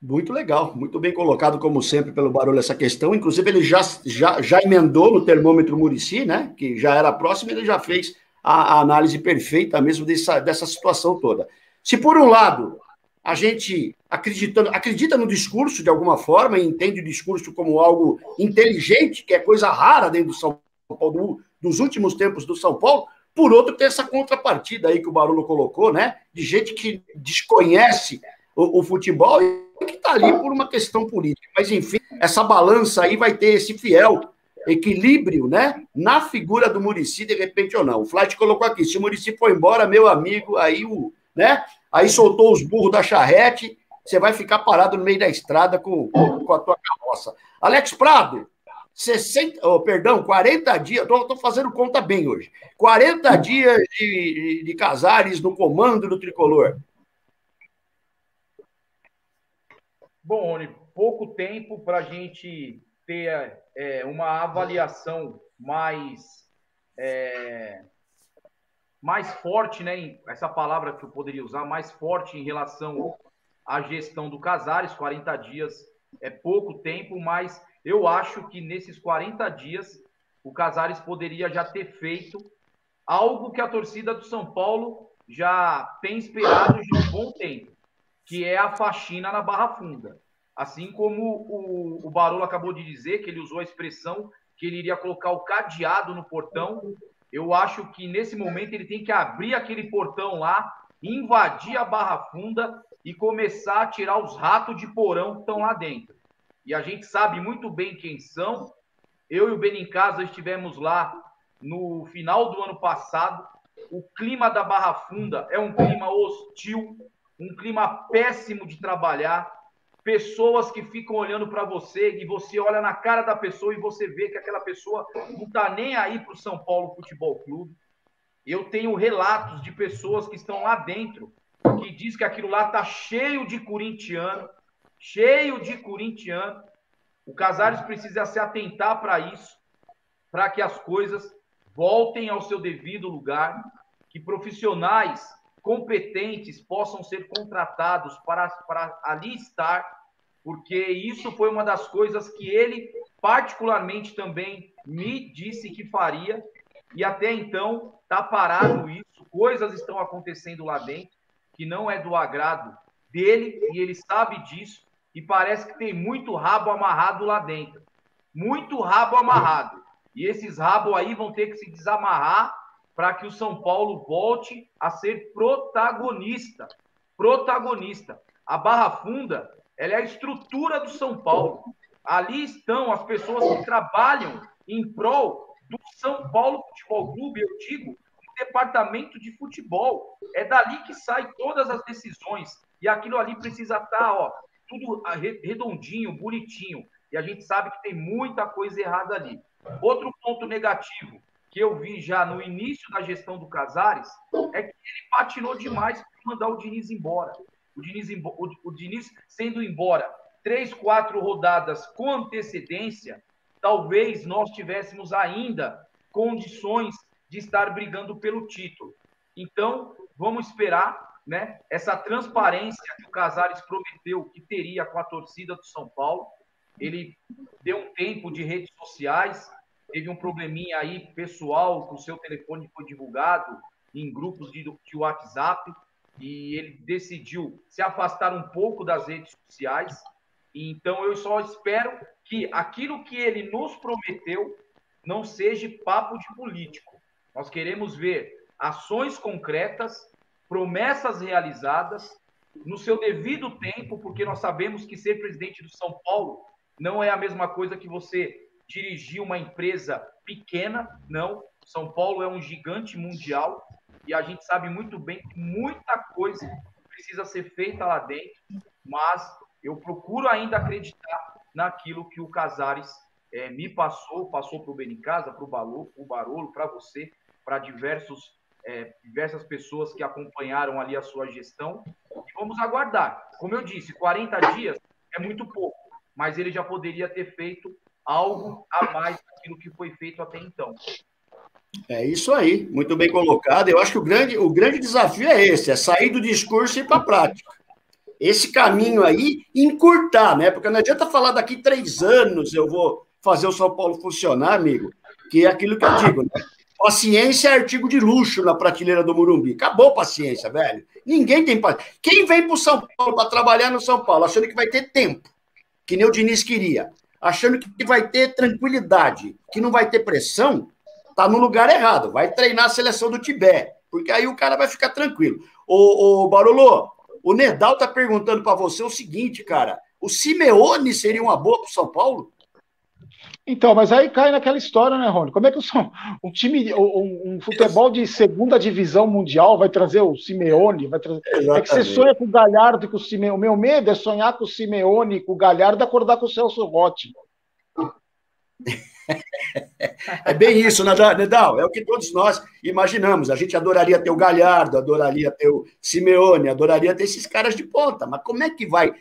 Muito legal, muito bem colocado, como sempre, pelo Barolo, essa questão. Inclusive, ele já emendou no termômetro Muricy, né? Que já era próximo, ele já fez a análise perfeita mesmo dessa situação toda. Se, por um lado, a gente acredita no discurso de alguma forma e entende o discurso como algo inteligente, que é coisa rara dentro do São Paulo, dos últimos tempos do São Paulo, por outro, tem essa contrapartida aí que o Barolo colocou, né? De gente que desconhece o futebol e que está ali por uma questão política. Mas, enfim, essa balança aí vai ter esse fiel equilíbrio, né, na figura do Muricy, de repente ou não. O Flight colocou aqui, se o Muricy for embora, meu amigo, aí soltou os burros da charrete, você vai ficar parado no meio da estrada com a tua carroça. Alex Prado, 40 dias, estou fazendo conta bem hoje, 40 dias de Casares no comando do Tricolor. Bom, Rony, pouco tempo para a gente ter uma avaliação mais forte, né? Essa palavra que eu poderia usar, mais forte em relação à gestão do Casares. 40 dias é pouco tempo, mas eu acho que nesses 40 dias o Casares poderia já ter feito algo que a torcida do São Paulo já tem esperado já há um bom tempo, que é a faxina na Barra Funda. Assim como o Barolo acabou de dizer, que ele usou a expressão que ele iria colocar o cadeado no portão, eu acho que nesse momento ele tem que abrir aquele portão lá, invadir a Barra Funda e começar a tirar os ratos de porão que estão lá dentro. E a gente sabe muito bem quem são. Eu e o Benincasa estivemos lá no final do ano passado. O clima da Barra Funda é um clima hostil, um clima péssimo de trabalhar, pessoas que ficam olhando para você e você olha na cara da pessoa e você vê que aquela pessoa não está nem aí para o São Paulo Futebol Clube. Eu tenho relatos de pessoas que estão lá dentro que diz que aquilo lá está cheio de corintiano. O Casares precisa se atentar para isso, para que as coisas voltem ao seu devido lugar, que profissionais competentes possam ser contratados para ali estar, porque isso foi uma das coisas que ele particularmente também me disse que faria, e até então está parado isso, coisas estão acontecendo lá dentro que não é do agrado dele, e ele sabe disso, e parece que tem muito rabo amarrado lá dentro. Muito rabo amarrado. E esses rabos aí vão ter que se desamarrar para que o São Paulo volte a ser protagonista. Protagonista. A Barra Funda, ela é a estrutura do São Paulo. Ali estão as pessoas que trabalham em prol do São Paulo Futebol Clube, eu digo, no departamento de futebol. É dali que saem todas as decisões. E aquilo ali precisa estar, tudo redondinho, bonitinho. E a gente sabe que tem muita coisa errada ali. Outro ponto negativo que eu vi já no início da gestão do Casares é que ele patinou demais para mandar o Diniz embora. O Diniz sendo embora 3, 4 rodadas com antecedência, talvez nós tivéssemos ainda condições de estar brigando pelo título. Então, vamos esperar, né, essa transparência que o Casares prometeu que teria com a torcida do São Paulo. Ele deu um tempo de redes sociais, teve um probleminha aí pessoal, que o seu telefone foi divulgado em grupos de WhatsApp, e ele decidiu se afastar um pouco das redes sociais. Então, eu só espero que aquilo que ele nos prometeu não seja papo de político. Nós queremos ver ações concretas, promessas realizadas, no seu devido tempo, porque nós sabemos que ser presidente do São Paulo não é a mesma coisa que você dirigir uma empresa pequena, não. São Paulo é um gigante mundial e a gente sabe muito bem que muita coisa precisa ser feita lá dentro, mas eu procuro ainda acreditar naquilo que o Casares me passou para o Benincasa, para o Barolo, para você, para diversas pessoas que acompanharam ali a sua gestão. E vamos aguardar. Como eu disse, 40 dias é muito pouco, mas ele já poderia ter feito algo a mais daquilo que foi feito até então. É isso aí, muito bem colocado. Eu acho que o grande desafio é esse, é sair do discurso e ir para a prática. Esse caminho aí, encurtar, né? Porque não adianta falar daqui 3 anos eu vou fazer o São Paulo funcionar, amigo, que é aquilo que eu digo, né? Paciência é artigo de luxo na prateleira do Morumbi. Acabou paciência, velho. Ninguém tem paciência. Quem vem para o São Paulo para trabalhar no São Paulo, achando que vai ter tempo, que nem o Diniz queria, achando que vai ter tranquilidade, que não vai ter pressão, tá no lugar errado. Vai treinar a seleção do Tibete, porque aí o cara vai ficar tranquilo. Ô Barolo, O Nedal tá perguntando para você o seguinte, cara. O Simeone seria uma boa para o São Paulo? Então, mas aí cai naquela história, né, Rony? Como é que um time, um futebol de segunda divisão mundial vai trazer o Simeone? Vai trazer... É que você sonha com o Galhardo e com o Simeone. O meu medo é sonhar com o Simeone, com o Galhardo e acordar com o Celso Rotti. É bem isso, Nedal. É o que todos nós imaginamos. A gente adoraria ter o Galhardo, adoraria ter o Simeone, adoraria ter esses caras de ponta. Mas como é que vai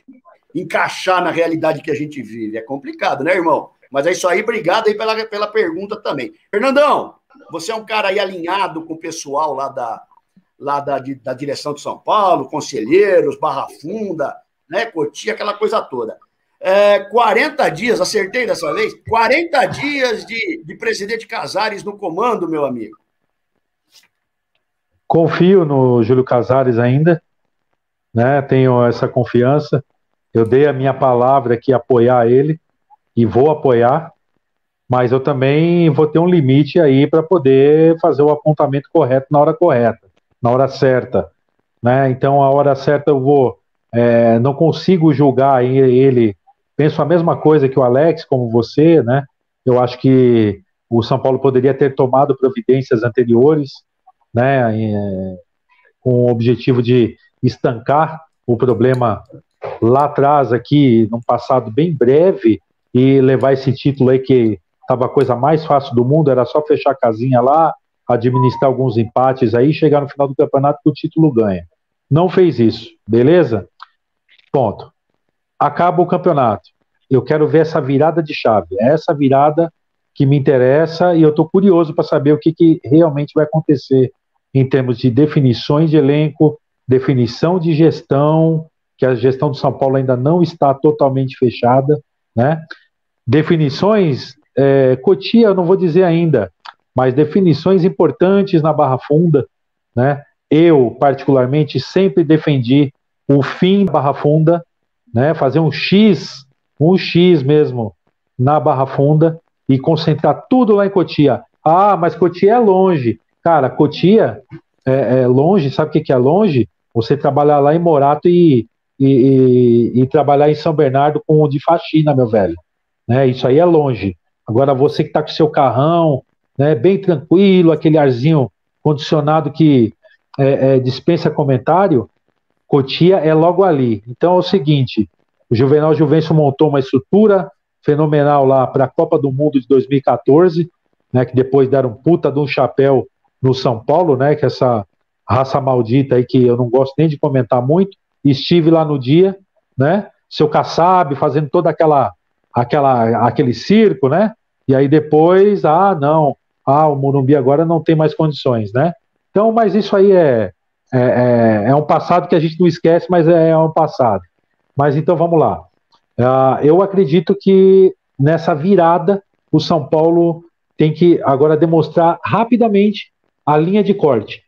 encaixar na realidade que a gente vive? É complicado, né, irmão? Mas é isso aí, obrigado aí pela pergunta também. Fernandão, você é um cara aí alinhado com o pessoal lá da direção de São Paulo, conselheiros, Barra Funda, né, Cotia, aquela coisa toda. 40 dias, acertei dessa vez? 40 dias de presidente Casares no comando, meu amigo. Confio no Júlio Casares ainda, né? Tenho essa confiança. Eu dei a minha palavra aqui apoiar ele e vou apoiar, mas eu também vou ter um limite aí para poder fazer o apontamento correto na hora correta, na hora certa, né? Então, a hora certa eu vou, não consigo julgar ele. Penso a mesma coisa que o Alex, como você, né? Eu acho que o São Paulo poderia ter tomado providências anteriores, né? Com o objetivo de estancar o problema lá atrás, aqui, num passado bem breve, e levar esse título aí que estava a coisa mais fácil do mundo, era só fechar a casinha lá, administrar alguns empates aí, chegar no final do campeonato que o título ganha. Não fez isso, beleza? Ponto. Acaba o campeonato. Eu quero ver essa virada de chave. É essa virada que me interessa e eu estou curioso para saber o que realmente vai acontecer em termos de definições de elenco, definição de gestão, que a gestão do São Paulo ainda não está totalmente fechada, né? Definições, Cotia eu não vou dizer ainda, mas definições importantes na Barra Funda, né? Eu, particularmente, sempre defendi o fim da Barra Funda, né? Fazer um X mesmo na Barra Funda e concentrar tudo lá em Cotia. Ah, mas Cotia é longe. Cara, Cotia é longe, sabe o que é longe? Você trabalhar lá em Morato e trabalhar em São Bernardo com o de faxina, meu velho. Né? Isso aí é longe. Agora você que está com seu carrão, né, bem tranquilo, aquele arzinho condicionado que dispensa comentário, Cotia é logo ali. Então é o seguinte, o Juvenal Juvencio montou uma estrutura fenomenal lá para a Copa do Mundo de 2014, né, que depois deram um puta de um chapéu no São Paulo, né, que essa raça maldita aí que eu não gosto nem de comentar muito. Estive lá no dia, né, seu Kassab fazendo toda aquele circo, né, e aí depois, o Morumbi agora não tem mais condições, né. Então, mas isso aí é um passado que a gente não esquece, mas é um passado. Mas então vamos lá. Eu acredito que nessa virada o São Paulo tem que agora demonstrar rapidamente a linha de corte.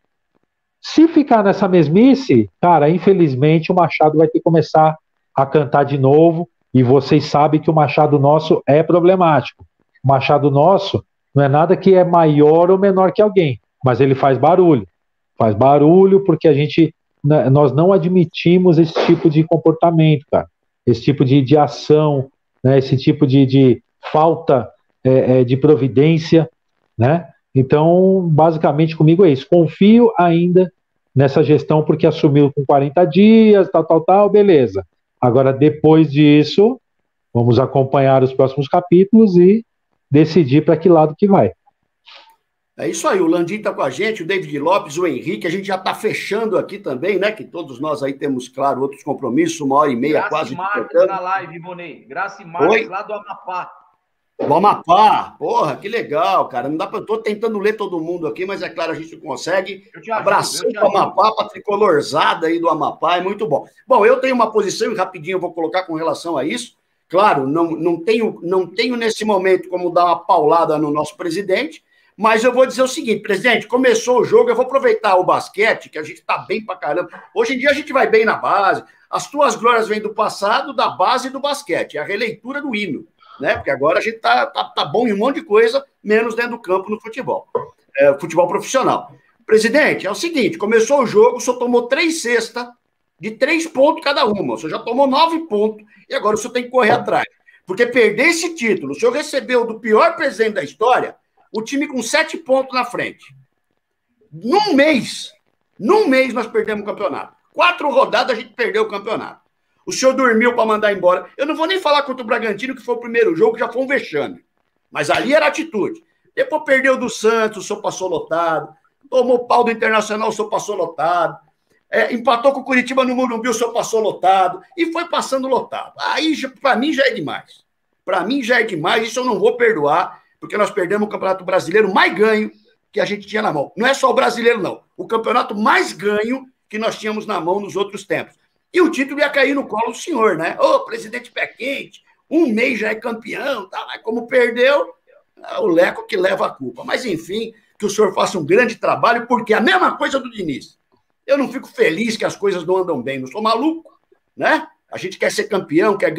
Se ficar nessa mesmice, cara, infelizmente o Machado vai ter que começar a cantar de novo, e vocês sabem que o Machado nosso é problemático. O Machado nosso não é nada que é maior ou menor que alguém, mas ele faz barulho. Faz barulho porque nós não admitimos esse tipo de comportamento, cara. Esse tipo de ação, né? Esse tipo de falta de providência, né? Então, basicamente, comigo é isso. Confio ainda nessa gestão porque assumiu com 40 dias, tal, beleza. Agora, depois disso, vamos acompanhar os próximos capítulos e decidir para que lado que vai. É isso aí, o Landim está com a gente, o David Lopes, o Henrique, a gente já está fechando aqui também, né? Que todos nós aí temos, claro, outros compromissos, 1h30 Graça quase. Marques na live, Bonet. Graça Marques lá do Amapá. Do Amapá, porra, que legal, cara. Não dá para. Estou tentando ler todo mundo aqui, mas é claro, a gente consegue. Abração do Amapá, para a tricolorzada aí do Amapá, é muito bom. Bom, eu tenho uma posição, e rapidinho eu vou colocar com relação a isso. Claro, não tenho nesse momento como dar uma paulada no nosso presidente, mas eu vou dizer o seguinte, presidente, começou o jogo, eu vou aproveitar o basquete, que a gente está bem pra caramba. Hoje em dia a gente vai bem na base. As tuas glórias vêm do passado, da base e do basquete. É a releitura do hino, né? Porque agora a gente tá bom em um monte de coisa, menos dentro do campo no futebol. Futebol profissional. Presidente, é o seguinte, começou o jogo, só tomou 3 cestas, de 3 pontos cada uma. O senhor já tomou 9 pontos e agora o senhor tem que correr atrás. Porque perder esse título, o senhor recebeu do pior presidente da história, o time com 7 pontos na frente. Num mês nós perdemos o campeonato. 4 rodadas a gente perdeu o campeonato. O senhor dormiu para mandar embora. Eu não vou nem falar contra o Bragantino, que foi o primeiro jogo, que já foi um vexame. Mas ali era atitude. Depois perdeu do Santos, o senhor passou lotado. Tomou pau do Internacional, o senhor passou lotado. Empatou com o Curitiba no Morumbi, o senhor passou lotado. E foi passando lotado. Aí, para mim, já é demais. Para mim, já é demais. Isso eu não vou perdoar, porque nós perdemos o Campeonato Brasileiro mais ganho que a gente tinha na mão. Não é só o brasileiro, não. O campeonato mais ganho que nós tínhamos na mão nos outros tempos. E o título ia cair no colo do senhor, né? Ô, presidente pé quente, um mês já é campeão, tá? Mas como perdeu, é o Leco que leva a culpa. Mas, enfim, que o senhor faça um grande trabalho, porque a mesma coisa do Diniz. Eu não fico feliz que as coisas não andam bem, não sou maluco, né? A gente quer ser campeão, quer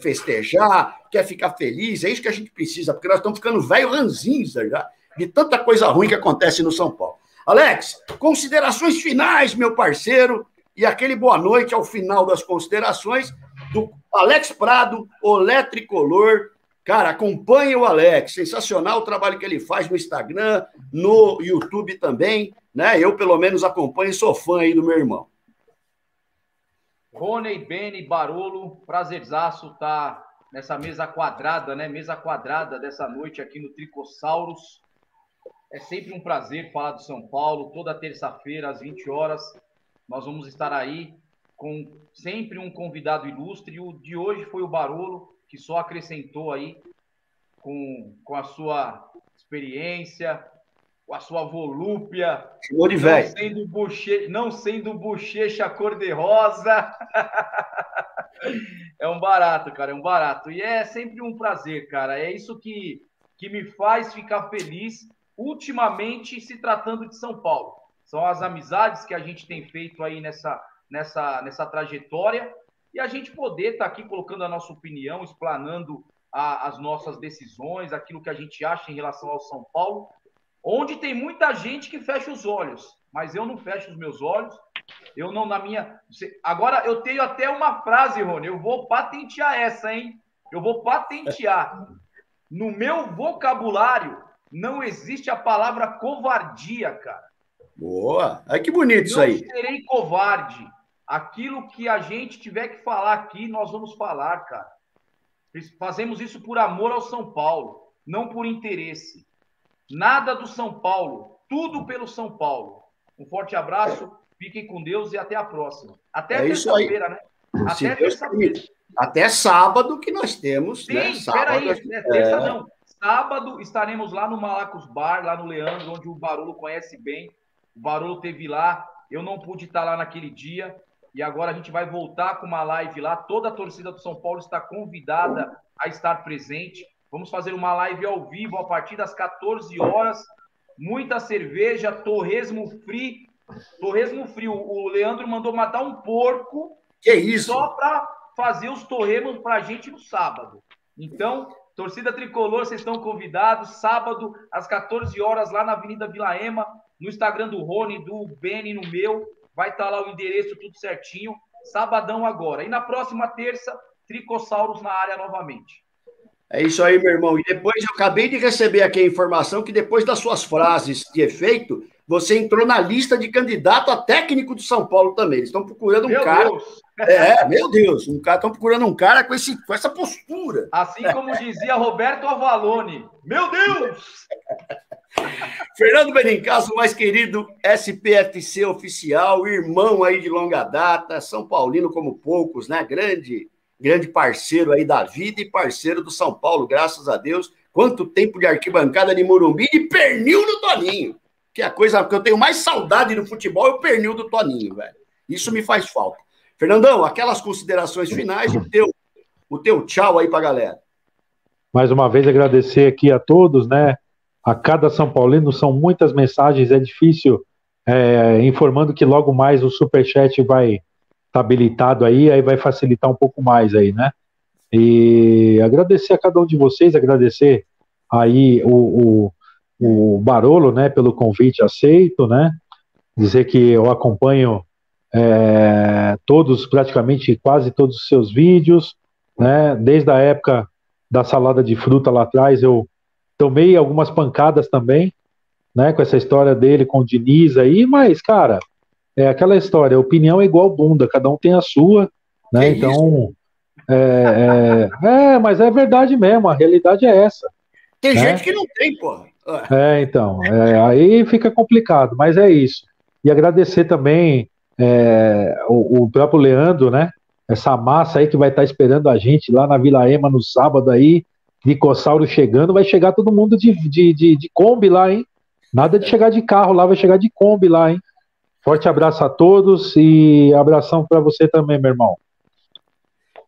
festejar, quer ficar feliz, é isso que a gente precisa, porque nós estamos ficando velho ranzinza já, de tanta coisa ruim que acontece no São Paulo. Alex, considerações finais, meu parceiro, e aquele boa noite ao final das considerações do Alex Prado, Olé Tricolor. Cara, acompanhe o Alex, sensacional o trabalho que ele faz no Instagram, no YouTube também, né? Eu, pelo menos, acompanho e sou fã aí do meu irmão. Rony, Beni, Barolo, prazerzaço estar nessa mesa quadrada, né? Mesa quadrada dessa noite aqui no Tricossauros. É sempre um prazer falar do São Paulo. Toda terça-feira, às 20 horas, nós vamos estar aí com sempre um convidado ilustre. E o de hoje foi o Barolo, que só acrescentou aí com a sua experiência, com a sua volúpia, não sendo bochecha cor-de-rosa. É um barato, cara, é um barato. E é sempre um prazer, cara. É isso que me faz ficar feliz, ultimamente, se tratando de São Paulo. São as amizades que a gente tem feito aí nessa trajetória, e a gente poder estar aqui colocando a nossa opinião, explanando as nossas decisões, aquilo que a gente acha em relação ao São Paulo, onde tem muita gente que fecha os olhos, mas eu não fecho os meus olhos, eu não na minha... Agora, eu tenho até uma frase, Rony, eu vou patentear essa, hein? Eu vou patentear. No meu vocabulário, não existe a palavra covardia, cara. Boa! Ai, que bonito isso aí. Não serei covarde. Aquilo que a gente tiver que falar aqui, nós vamos falar, cara. Fazemos isso por amor ao São Paulo, não por interesse. Nada do São Paulo, tudo pelo São Paulo. Um forte abraço, fiquem com Deus e até a próxima. Até terça-feira, né? Até terça-feira. Até sábado que nós temos. Sim, né? Peraí, terça não. Sábado estaremos lá no Malacos Bar, lá no Leandro, onde o Barolo conhece bem. O Barolo esteve lá, eu não pude estar lá naquele dia. E agora a gente vai voltar com uma live lá. Toda a torcida do São Paulo está convidada a estar presente. Vamos fazer uma live ao vivo a partir das 14 horas. Muita cerveja, torresmo frio. Torresmo frio. O Leandro mandou matar um porco. Que isso? Só para fazer os torresmos para a gente no sábado. Então, torcida tricolor, vocês estão convidados. Sábado, às 14 horas, lá na Avenida Vila Ema, no Instagram do Rony, do Beni, no meu. Vai estar lá o endereço, tudo certinho. Sabadão agora. E na próxima terça, Tricossauros na área novamente. É isso aí, meu irmão. E depois eu acabei de receber aqui a informação que depois das suas frases de efeito, você entrou na lista de candidato a técnico do São Paulo também. Eles estão procurando um cara... Deus. Meu Deus. Estão procurando um cara com essa postura. Assim como dizia Roberto Avalone. Meu Deus! Fernando Benincasa, o mais querido SPFC oficial, irmão aí de longa data, São Paulino como poucos, né? Grande parceiro aí da vida e parceiro do São Paulo, graças a Deus. Quanto tempo de arquibancada de Morumbi e de pernil do Toninho. Que é a coisa que eu tenho mais saudade no futebol é o pernil do Toninho, velho. Isso me faz falta. Fernandão, aquelas considerações finais e o teu tchau aí pra galera. Mais uma vez agradecer aqui a todos, né? A cada São Paulino, são muitas mensagens, é difícil, informando que logo mais o Superchat vai estar habilitado aí vai facilitar um pouco mais aí, né? E agradecer a cada um de vocês, agradecer aí o Barolo, né, pelo convite aceito, né? Dizer que eu acompanho todos, praticamente quase todos os seus vídeos, né? Desde a época da salada de fruta lá atrás, eu tomei algumas pancadas também, né? Com essa história dele com o Diniz aí, mas, cara, é aquela história, opinião é igual bunda, cada um tem a sua, né? Então, mas é verdade mesmo, a realidade é essa. Tem né? gente que não tem, porra. Então, aí fica complicado, mas é isso. E agradecer também o próprio Leandro, né? Essa massa aí que vai estar esperando a gente lá na Vila Ema no sábado aí, Ricossauro chegando, vai chegar todo mundo de Kombi lá, hein? Nada de chegar de carro lá, vai chegar de Kombi lá, hein? Forte abraço a todos e abração para você também, meu irmão.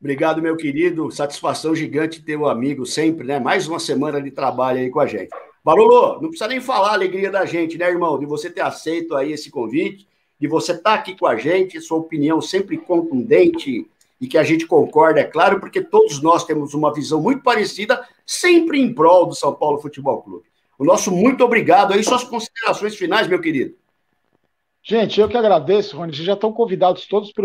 Obrigado, meu querido. Satisfação gigante ter o amigo sempre, né? Mais uma semana de trabalho aí com a gente. Barolo, não precisa nem falar a alegria da gente, né, irmão? De você ter aceito aí esse convite, de você estar aqui com a gente, sua opinião sempre contundente e que a gente concorda, é claro, porque todos nós temos uma visão muito parecida, sempre em prol do São Paulo Futebol Clube. O nosso muito obrigado aí, suas considerações finais, meu querido. Gente, eu que agradeço, Rony. Vocês já estão convidados todos para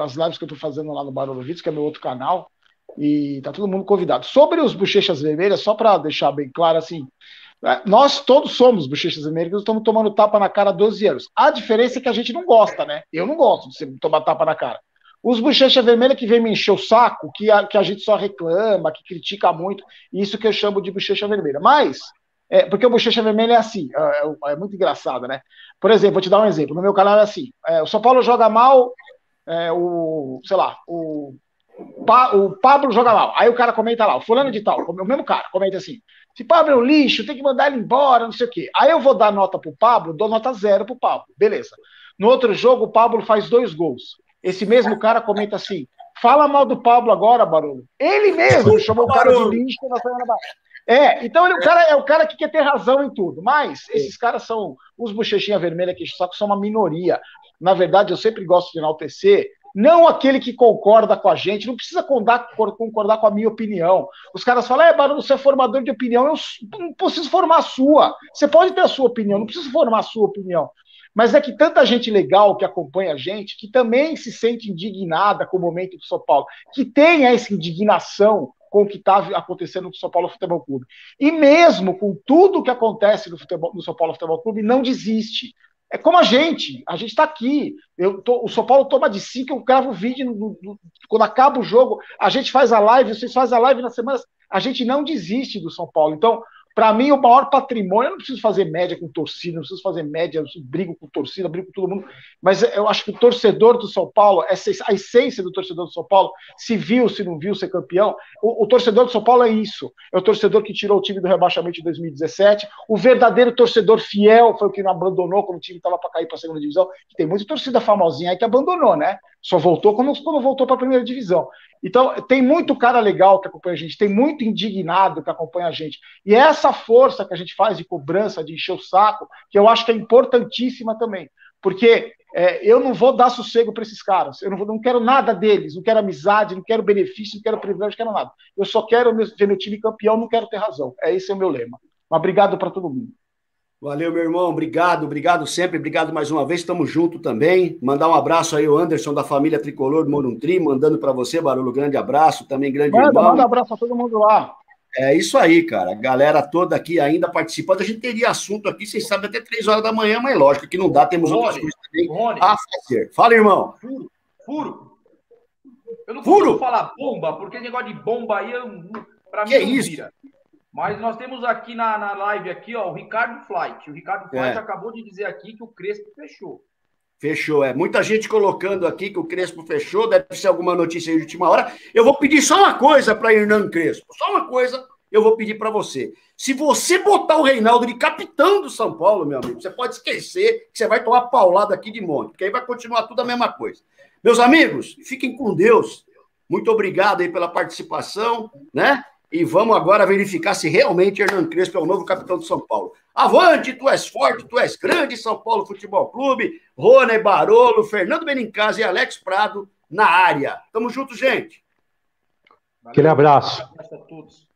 as lives que eu estou fazendo lá no Barolo Vídeos, que é meu outro canal, e tá todo mundo convidado. Sobre os Bochechas Vermelhas, só para deixar bem claro, assim, nós todos somos Bochechas Vermelhas, nós estamos tomando tapa na cara há 12 anos. A diferença é que a gente não gosta, né? Eu não gosto de tomar tapa na cara. Os Bochecha Vermelha que vem me encher o saco, que a gente só reclama, que critica muito, isso que eu chamo de Bochecha Vermelha. Mas, porque o Bochecha Vermelha é assim, é muito engraçado, né? Por exemplo, vou te dar um exemplo. No meu canal é assim, o São Paulo joga mal, o Pablo joga mal. Aí o cara comenta lá, o fulano de tal, o mesmo cara, comenta assim, se Pablo é um lixo, tem que mandar ele embora, não sei o quê. Aí eu vou dar nota pro Pablo, dou nota 0 pro Pablo, beleza. No outro jogo, o Pablo faz 2 gols. Esse mesmo cara comenta assim, fala mal do Pablo agora, Barulho. Ele mesmo chamou o cara de lixo na semana passada. Então ele, é o cara que quer ter razão em tudo. Mas esses caras são os bochechinha vermelha que só que são uma minoria. Na verdade, eu sempre gosto de enaltecer, não aquele que concorda com a gente, não precisa concordar com a minha opinião. Os caras falam, Barulho, você é formador de opinião, eu não preciso formar a sua. Você pode ter a sua opinião, não preciso formar a sua opinião. Mas é que tanta gente legal que acompanha a gente, que também se sente indignada com o momento do São Paulo, que tem essa indignação com o que está acontecendo no São Paulo Futebol Clube. E mesmo com tudo que acontece no São Paulo Futebol Clube, não desiste. É como a gente está aqui. O São Paulo toma de 5, eu gravo o vídeo, quando acaba o jogo, a gente faz a live, vocês fazem a live nas semanas, a gente não desiste do São Paulo. Então, para mim, o maior patrimônio, eu não preciso fazer média com torcida, não preciso fazer média, eu brigo com torcida, brigo com todo mundo, mas eu acho que o torcedor do São Paulo, a essência do torcedor do São Paulo, se viu, se não viu ser campeão, o torcedor do São Paulo é isso, é o torcedor que tirou o time do rebaixamento em 2017, o verdadeiro torcedor fiel foi o que não abandonou quando o time estava para cair para a segunda divisão, que tem muita torcida famosinha aí que abandonou, né? Só voltou quando voltou para a primeira divisão. Então, tem muito cara legal que acompanha a gente, tem muito indignado que acompanha a gente. E é essa força que a gente faz de cobrança, de encher o saco, que eu acho que é importantíssima também. Porque eu não vou dar sossego para esses caras. Eu não quero nada deles, não quero amizade, não quero benefício, não quero privilégio, não quero nada. Eu só quero ver meu time campeão, não quero ter razão. Esse é o meu lema. Mas obrigado para todo mundo. Valeu, meu irmão. Obrigado sempre. Obrigado mais uma vez. Estamos juntos também. Mandar um abraço aí ao Anderson da família Tricolor do Moruntri, mandando para você, Barulho, grande abraço. Também grande irmão. Manda um abraço a todo mundo lá. É isso aí, cara. Galera toda aqui ainda participando. A gente teria assunto aqui, vocês sabem, até 3 horas da manhã, mas lógico que não dá. Temos outras coisas também a fazer. Fala, irmão. Furo. Eu não consigo falar bomba, porque esse negócio de bomba aí, para mim, não vira. Mas nós temos aqui na live aqui, ó, o Ricardo Flight. O Ricardo Flight acabou de dizer aqui que o Crespo fechou. Fechou, muita gente colocando aqui que o Crespo fechou, deve ser alguma notícia aí de última hora. Eu vou pedir só uma coisa para Hernan Crespo, só uma coisa eu vou pedir para você. Se você botar o Reinaldo de capitão do São Paulo, meu amigo, você pode esquecer que você vai tomar paulada aqui de monte, porque aí vai continuar tudo a mesma coisa. Meus amigos, fiquem com Deus. Muito obrigado aí pela participação, né? E vamos agora verificar se realmente Hernan Crespo é o novo capitão do São Paulo. Avante, tu és forte, tu és grande, São Paulo Futebol Clube, Rony Barolo, Fernando Benincasa e Alex Prado na área. Tamo junto, gente. Aquele abraço. Um abraço a todos.